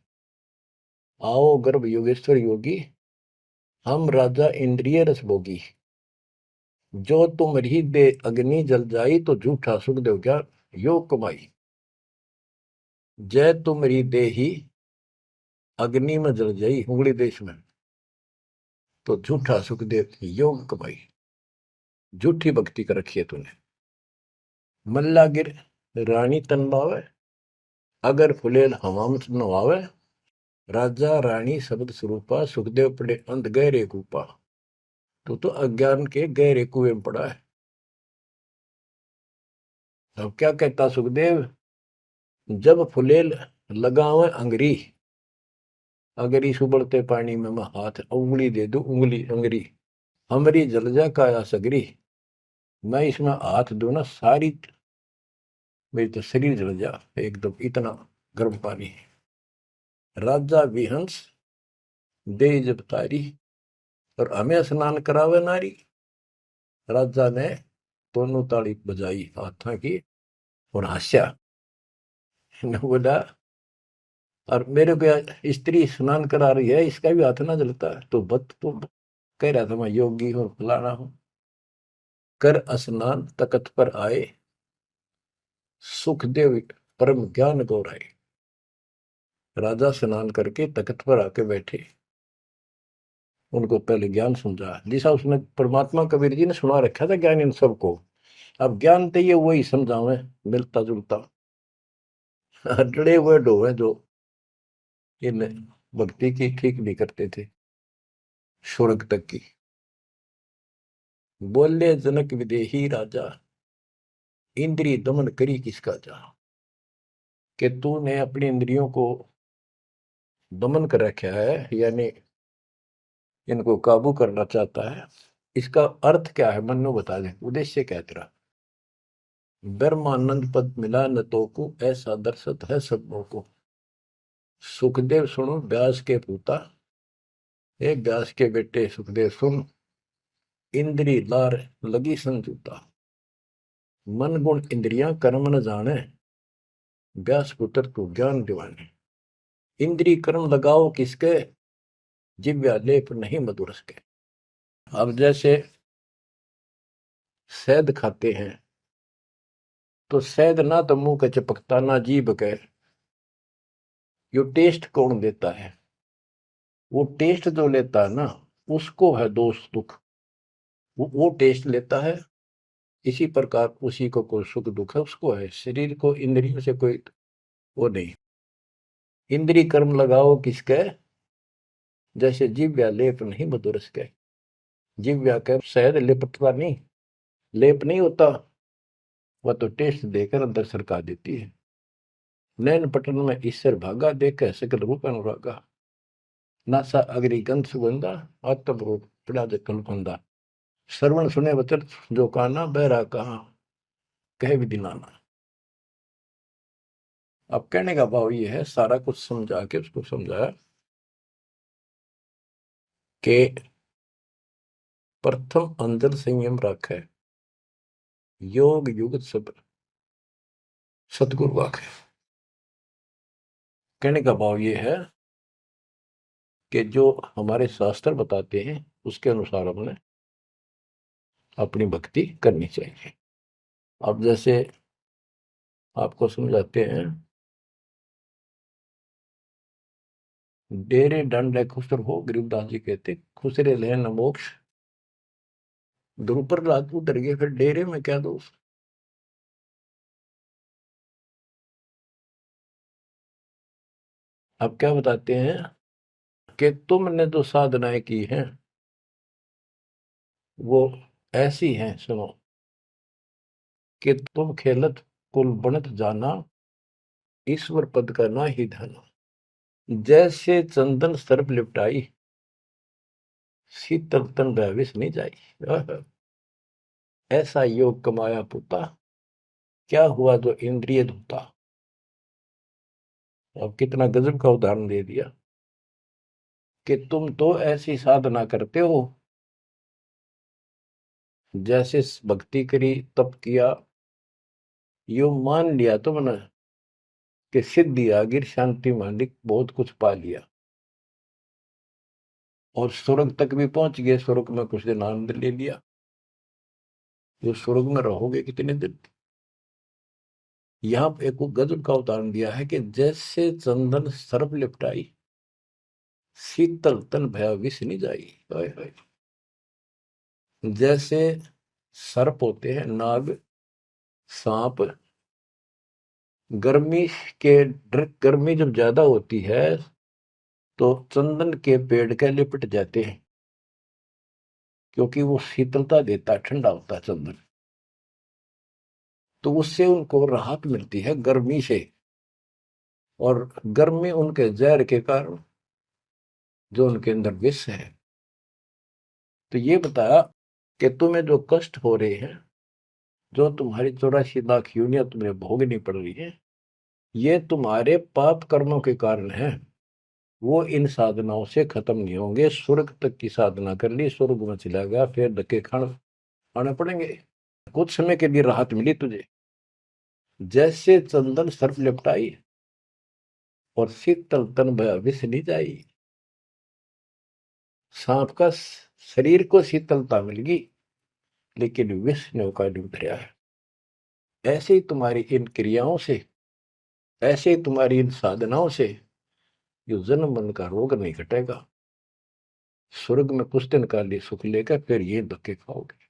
आओ गर्भ योगेश्वर योगी, हम राजा इंद्रिय रस भोगी, जो तुम रही दे अग्नि जल जाई, तो झूठा सुख देव क्या योग कमाई। जय तुम री दे ही अग्नि में जल जाई, उंगली देश में, तो झूठा सुख देव योग कमाई। झूठी भक्ति कर रखी है तूने। मल्ला गिर रानी तन बावे, अगर फुलेल हवाम नवावे, राजा रानी शब्द स्वरूपा, सुखदेव पड़े अंध गहरे कूपा। तो अज्ञान के गहरे कुएं में पड़ा है। अब क्या कहता सुखदेव, जब फुलेल लगावे अंगरी, अगर इस उबलते पानी में मैं हाथ उंगली दे दू, उंगली अंगरी हमरी जल जा काया सगरी, मैं इसमें हाथ दू ना, सारी मेरी तो शरीर जल जा एकदम, इतना गर्म पानी। राजा विहंस दे जब तारी, और हमें स्नान करावे नारी। राजा ने दोनों ताली बजाई हाथा की और हंसा। बोला, और मेरे को स्त्री स्नान करा रही है, इसका भी हाथ ना जलता है? तो बत तो कह रहा था मैं योगी हूं, फलाना हूं। कर स्नान तकत पर आए, सुखदेव परम ज्ञान गौराए। राजा स्नान करके तकत पर आके बैठे, उनको पहले ज्ञान समझा, जिसा उसने परमात्मा कबीर जी ने सुना रखा था ज्ञान इन सबको। अब ज्ञान तो ये वही समझावे, मिलता जुलता। डरे हुए डोवे जो इन भक्ति की ठीक नहीं करते थे, स्वर्ग तक की। बोले जनक विदेही राजा, इंद्रिय दमन करी किसका जा। कि तूने अपनी इंद्रियों को दमन कर रखा है, यानी इनको काबू करना चाहता है। इसका अर्थ क्या है, मन्नू बता दे, उद्देश्य क्या है तेरा। ब्रह्मानंद पद मिला न तो को, ऐसा दर्शत है सबों को। सुखदेव सुनो व्यास के पूता, एक व्यास के बेटे सुखदेव सुन, इंद्री लार लगी संजूता, मन गुण इंद्रियां कर्म न जाने, व्यास पुत्र को ज्ञान दिवाने। इंद्री कर्म लगाओ किसके, जिव्या लेप नहीं मधुरस के। अब जैसे शहद खाते हैं, तो शहद ना तो मुंह के चिपकता, ना जीभ के। यो टेस्ट कौन देता है? वो टेस्ट जो लेता है ना, उसको है दोष दुख, वो टेस्ट लेता है। इसी प्रकार उसी को कोई सुख दुख है, उसको है। शरीर को इंद्रियों से कोई वो नहीं। इंद्री कर्म लगाओ किसके, जैसे जिव्या लेप नहीं मधुरस के। जिव्या के शहद लिपटता नहीं, लेप नहीं होता, वह तो टेस्ट देकर अंदर सरका देती है। नैन पटन में ईश्वर भागा, देखे सकल रूप अनुरागा, नासा अग्नि गंध सुगंधा, आत्म रूप पड़ा जकल फंदा। श्रवण सुने वचन जो काना, बहरा कहा कहे विधि नाना। अब कहने का भाव ये है, सारा कुछ समझा के उसको समझाया कि प्रथम अंदर संयम रखे, योग युगत सब्र, सतगुरु वाक्य। कहने का भाव ये है कि जो हमारे शास्त्र बताते हैं उसके अनुसार हमने अपनी भक्ति करनी चाहिए। अब जैसे आपको समझाते हैं, डेरे दंड खुसर हो, गरीबदास जी कहते खुसरे ले न मोक्ष। द्रुपर रात उतर गए, फिर डेरे में क्या दोष। अब क्या बताते हैं कि तुमने जो साधनाएं की हैं वो ऐसी हैं, सुनो, कि तुम खेलत कुल बनत जाना, ईश्वर पद का ना ही धना। जैसे चंदन सर्प लिपटाई, शीतल तन भविष नहीं जाई। ऐसा योग कमाया पुता, क्या हुआ जो इंद्रिय धूता। अब कितना गजब का उदाहरण दे दिया कि तुम तो ऐसी साधना करते हो, जैसे भक्ति करी, तप किया, यो मान लिया तुमने कि सिद्धि आ गई, शांति मालिक, बहुत कुछ पा लिया और स्वर्ग तक भी पहुंच गए। स्वर्ग में कुछ दिन आनंद ले लिया। जो स्वर्ग में रहोगे कितने दिन। यहाँ एक गजब का उदाहरण दिया है कि जैसे चंदन सर्प लिपटाई, शीतल तन भया विष नहीं जाई। हाय हाय। जैसे सर्प होते हैं, नाग, सांप, गर्मी के गर्मी जब ज्यादा होती है तो चंदन के पेड़ के लिपट जाते हैं, क्योंकि वो शीतलता देता है, ठंडा होता है चंदन। तो उससे उनको राहत मिलती है गर्मी से, और गर्मी उनके जहर के कारण जो उनके अंदर विष है। तो ये बताया कि तुम्हें जो कष्ट हो रहे हैं, जो तुम्हारी 84 लाख यूनिया तुम्हें भोगनी पड़ रही है, ये तुम्हारे पाप कर्मों के कारण है। वो इन साधनाओं से खत्म नहीं होंगे। स्वर्ग तक की साधना कर ली, स्वर्ग में चला गया, फिर धक्के आने पड़ेंगे। कुछ समय के लिए राहत मिली तुझे, जैसे चंदन सर्प लिपटाई और शीतल तन विष नहीं जाई। सांप का शरीर को शीतलता मिल गई, लेकिन विष ने का नहीं उतरा है। ऐसे ही तुम्हारी इन क्रियाओं से, ऐसे ही तुम्हारी इन साधनाओं से जो जन्म मन का रोग नहीं घटेगा। स्वर्ग में कुछ दिन का लिए सुख लेकर फिर ये धक्के खाओगे।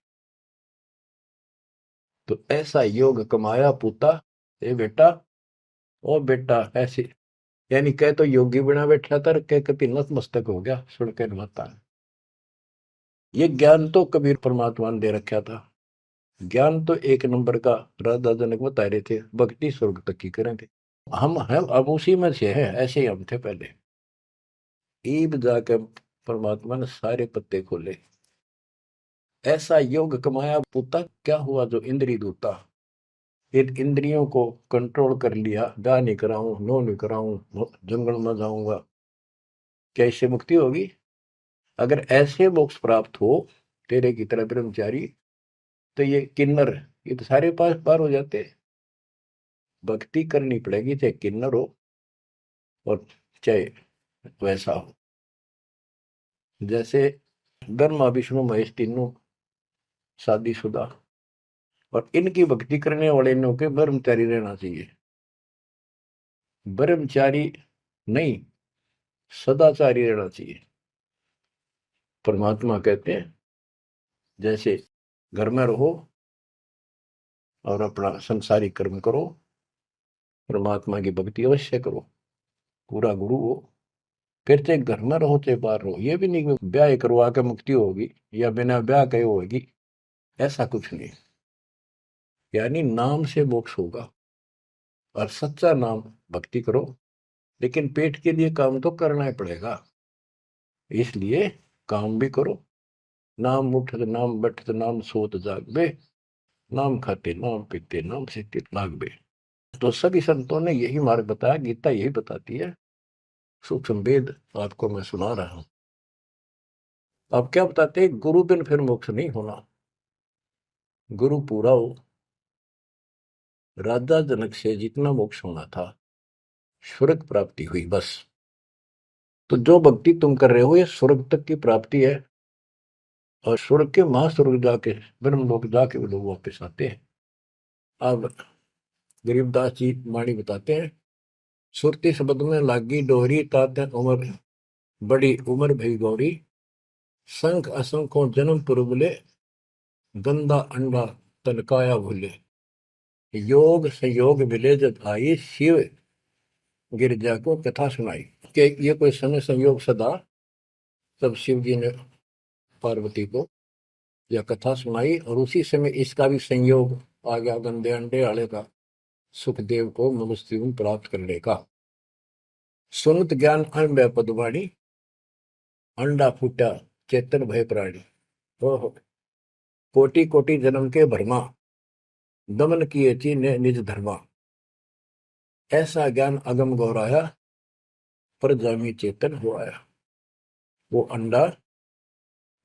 तो ऐसा योग कमाया पूता, ए बेटा, ओ बेटा ऐसे, यानी कह तो योगी बना बैठा था, कह कभी नतमस्तक हो गया सुन के माता। ये ज्ञान तो कबीर परमात्मा ने दे रखा था। ज्ञान तो एक नंबर का राधा जनक बता रहे थे, भक्ति स्वर्ग तक की करेंगे। हम हैं अब उसी में से हैं, ऐसे ही हम थे पहले। ईब जाकर परमात्मा ने सारे पत्ते खोले। ऐसा योग कमाया पुता, क्या हुआ जो इंद्रिय दूता। इन इंद्रियों को कंट्रोल कर लिया, गा नहीं कराऊं, नो नहीं कराऊं, जंगल में जाऊंगा, क्या इससे मुक्ति होगी। अगर ऐसे मोक्ष प्राप्त हो तेरे की तरह ब्रह्मचारी, तो ये किन्नर, ये तो सारे पास पार हो जाते। भक्ति करनी पड़ेगी, चाहे किन्नर हो और चाहे वैसा हो। जैसे ब्रह्मा विष्णु महेश तीनों शादीशुदा, और इनकी भक्ति करने वाले इनों के ब्रह्मचारी रहना चाहिए। ब्रह्मचारी नहीं, सदाचारी रहना चाहिए। परमात्मा कहते हैं जैसे घर में रहो और अपना संसारी कर्म करो, परमात्मा की भक्ति अवश्य करो, पूरा गुरु हो। फिर चाहे घर में रहो चाहे बाहर रहो। ये भी नहीं कि ब्याह करवा के मुक्ति होगी या बिना ब्याह के होगी, ऐसा कुछ नहीं। यानी नाम से मोक्ष होगा, और सच्चा नाम भक्ति करो, लेकिन पेट के लिए काम तो करना ही पड़ेगा। इसलिए काम भी करो। नाम उठत नाम बैठत नाम सोत जागबे, नाम खाते नाम पीते नाम से लागबे। तो सभी संतों ने यही मार्ग बताया, गीता यही बताती है। सूक्ष्म वेद आपको मैं सुना रहा हूं। अब क्या बताते हैं, गुरु बिन फिर मोक्ष नहीं होना। गुरु पूरा हो, राजा जनक से जितना मोक्ष होना था, स्वर्ग प्राप्ति हुई बस। तो जो भक्ति तुम कर रहे हो ये स्वर्ग तक की प्राप्ति है, और स्वर्ग के महास्वर्ग जाके ब्रह्मलोक जाके वो लोग वापस आते हैं। अब गरीबदास जी वाणी बताते हैं, सुरती शब्द में लागी डोरी तात उम्र, बड़ी उम्र भई गौरी, संख असंखों जन्म पुरबले, गंदा अंडा तनकाया भूले। योग संयोग मिले जब आई, शिव गिरजा को कथा सुनाई। कि ये कोई समय संयोग सदा, तब शिव जी ने पार्वती को यह कथा सुनाई, और उसी समय इसका भी संयोग आ गया गंदे अंडे वाले का, सुखदेव को मनुष्य प्राप्त करने का। सुनत ज्ञान अन पदवाणी, अंडा फूटा चेतन भय प्राणी। ओहो, कोटि कोटि जन्म के भरमा, दमन किए चीने निज धर्मा। ऐसा ज्ञान अगम गौराया, पर जामी चेतन हो आया। वो अंडा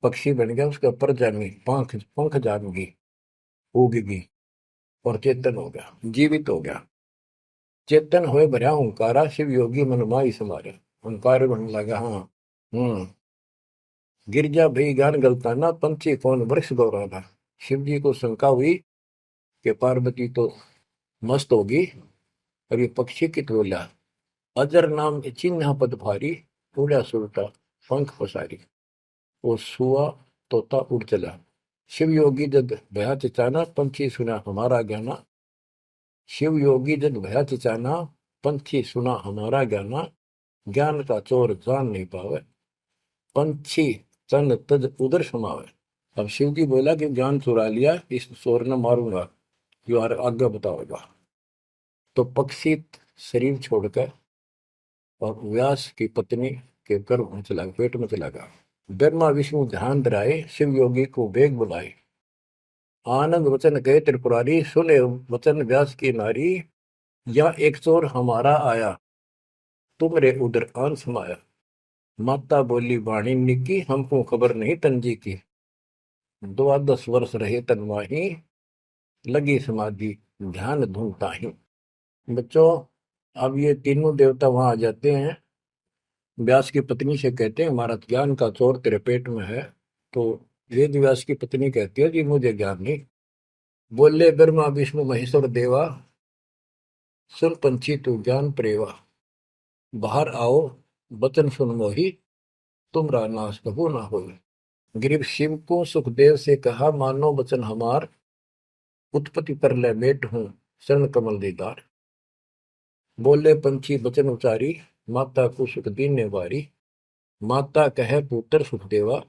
पक्षी बन गया, उसका पर जामी पंख पंख जामगी, उगगी, और चेतन हो गया, जीवित हो गया। चेतन होए भरा ओंकारा, शिव योगी मन माई समारे। ओंकार बनने लगा। हाँ। गिरजा भई ज्ञान गलताना, पंछी कौन वृक्ष गौराना। शिव जी को शंका हुई कि पार्वती तो मस्त होगी, और ये पक्षी कित बोला। अजर नाम चिन्ह पद भारी, उड़ा सुलटा पंख पसारी। वो सुआ तोता उड़ चला। शिव योगी जग भया चिचाना, पंछी सुना हमारा ज्ञाना। शिव योगी जग भया चिचाना, पंछी सुना हमारा ज्ञाना। ज्ञान का चोर जान नहीं पावे, पंछी तन तज उधर समावे। अब शिव जी बोला कि ज्ञान चुरा लिया, इस चोर ने मारूंगा, जो आगे बताओगा। तो पक्षी शरीर छोड़कर और व्यास की पत्नी के गर्भ में चला, पेट में चला गया। ब्रह्मा विष्णु ध्यान धराए, शिव योगी को बेग बुलाए। आनंद वचन गए त्रिपुरारी, सुने वचन व्यास की नारी। या एक चोर हमारा आया, तुमरे उधर आन समाया। माता बोली वाणी निकी, हमको खबर नहीं तंजी की। 12 वर्ष रहे तनवाही, लगी समाधि ध्यान धूमता ही। बच्चों, अब ये तीनों देवता वहां आ जाते हैं, व्यास की पत्नी से कहते हैं हमारा ज्ञान का चोर तेरे पेट में है। तो वेद व्यास की पत्नी कहती है जी मुझे ज्ञान नहीं। बोले ब्रह्मा विष्णु महेश्वर देवा, सुन पंछी तू ज्ञान प्रेवा। बाहर आओ वचन सुन मोही, तुमरा नाश कबू ना हो। गिरीव शिव को सुखदेव से कहा, मानो वचन हमार, उत्पत्ति पर ले मेट हूं शरण कमल दीदार। बोले पंछी वचन उचारी, माता को सुख दीने वारी। माता कहे पुत्र सुखदेवा,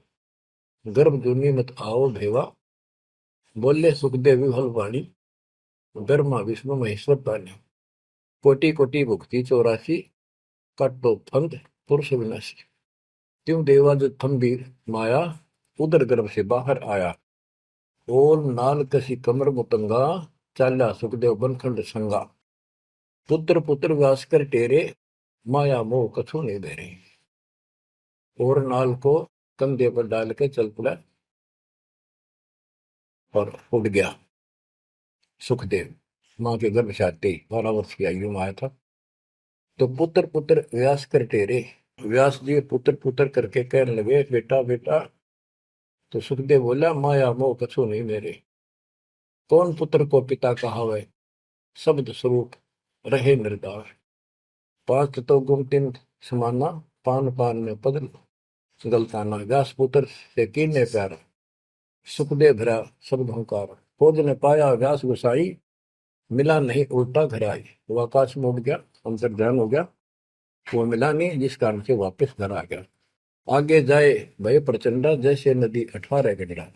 गर्भ जूनी मत आओ भेवा। बोले सुखदेव विफल वाणी, ब्रह्मा विष्णु महेश्वर पानी। कोटि कोटि भुक्ति 84, काटो फंद पुरुष विनाशी। त्यों देवा जो थम्बी माया, उदर गर्भ से बाहर आया। ओल नाल कसी कमर मुतंगा, चाल्या सुखदेव बनखंड संगा। पुत्र पुत्र व्यास कर टेरे, माया मोह कछु नहीं बेरे। और नाल को कंधे पर डाल के चल पड़ा और उड़ गया सुखदेव। मां के गर्भ से आते ही 12 वर्ष की आयु में आया था। तो पुत्र पुत्र व्यास कर टेरे, व्यास जी पुत्र पुत्र करके कहने लगे बेटा बेटा। तो सुखदेव बोला माया मोह कछु नहीं मेरे। कौन पुत्र को पिता कहावे, शब्द स्वरूप रहे निर्दार। 5 तो गुम 3 समाना, पान पान में पद गलताना। व्यास पुत्र से कीने प्यार, सुखदेव भरा शब्द हंकार। खोज ने पाया व्यास गुसाई, मिला नहीं उल्टा घर आई। वो आकाश में उड़ गया, अंतर ध्यान हो गया, वो मिला नहीं, जिस कारण से वापस घर आ गया। आगे जाए भय प्रचंडा, जैसे नदी 18 गंडा।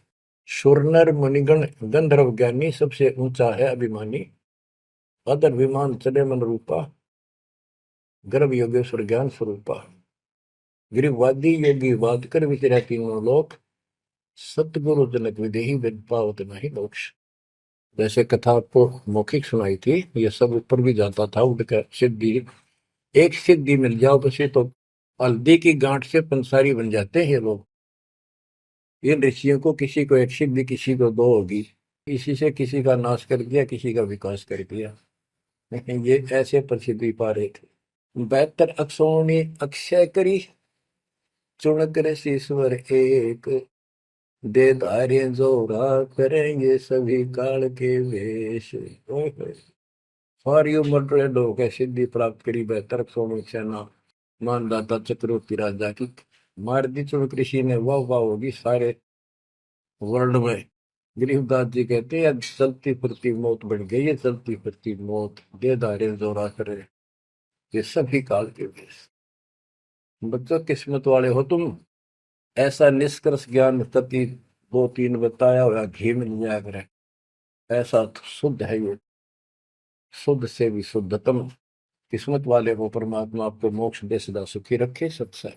सुरनर मुनिगण गंधर्व ज्ञानी, सबसे ऊंचा है अभिमानी। अदर विमान चले मन रूपा, गर्भ योगेश्वर ज्ञान स्वरूपा। गिरिवादी योगी वाद कर विचरा तीनों लोक, सतगुरु जनक विदेही विद पावत नहीं मोक्ष। जैसे कथा आपको मौखिक सुनाई थी, ये सब ऊपर भी जाता था उनका सिद्धि। एक सिद्धि मिल जाओ बसे तो हल्दी की गांठ से पंसारी बन जाते हैं लोग। इन ऋषियों को किसी को एक सिद्धि किसी को 2 होगी, इसी से किसी का नाश कर दिया, किसी का विकास कर दिया। ये ऐसे प्रसिद्धि पा रहे थे। बेहतर अक्षोणी अक्षय करी, चुनक ईश्वर एक, दे धार्य जोरा करेंगे सभी काल के वेश। ओए होए। सारी उम्र रहे लोग है सिद्धि प्राप्त करी, बेहतर अक्षोणी सेना मानदाता चक्रवर्ती राजा की मार दी चुनक ऋषि ने, वाह वाह होगी सारे वर्ल्ड में। गरीबदास जी कहते हैं चलती फिरती मौत बन गई है, चलती फिरती मौत, दे धारे जोरा करे ये सभी काल के वेश। बच्चों किस्मत वाले हो तुम, ऐसा निष्कर्ष ज्ञान कति दो तीन बताया हुआ घी मिल जाया करे, ऐसा तो शुद्ध है ये, शुद्ध से भी शुद्धतम। किस्मत वाले को परमात्मा आपको मोक्ष दे, सदा सुखी रखे। सत्संग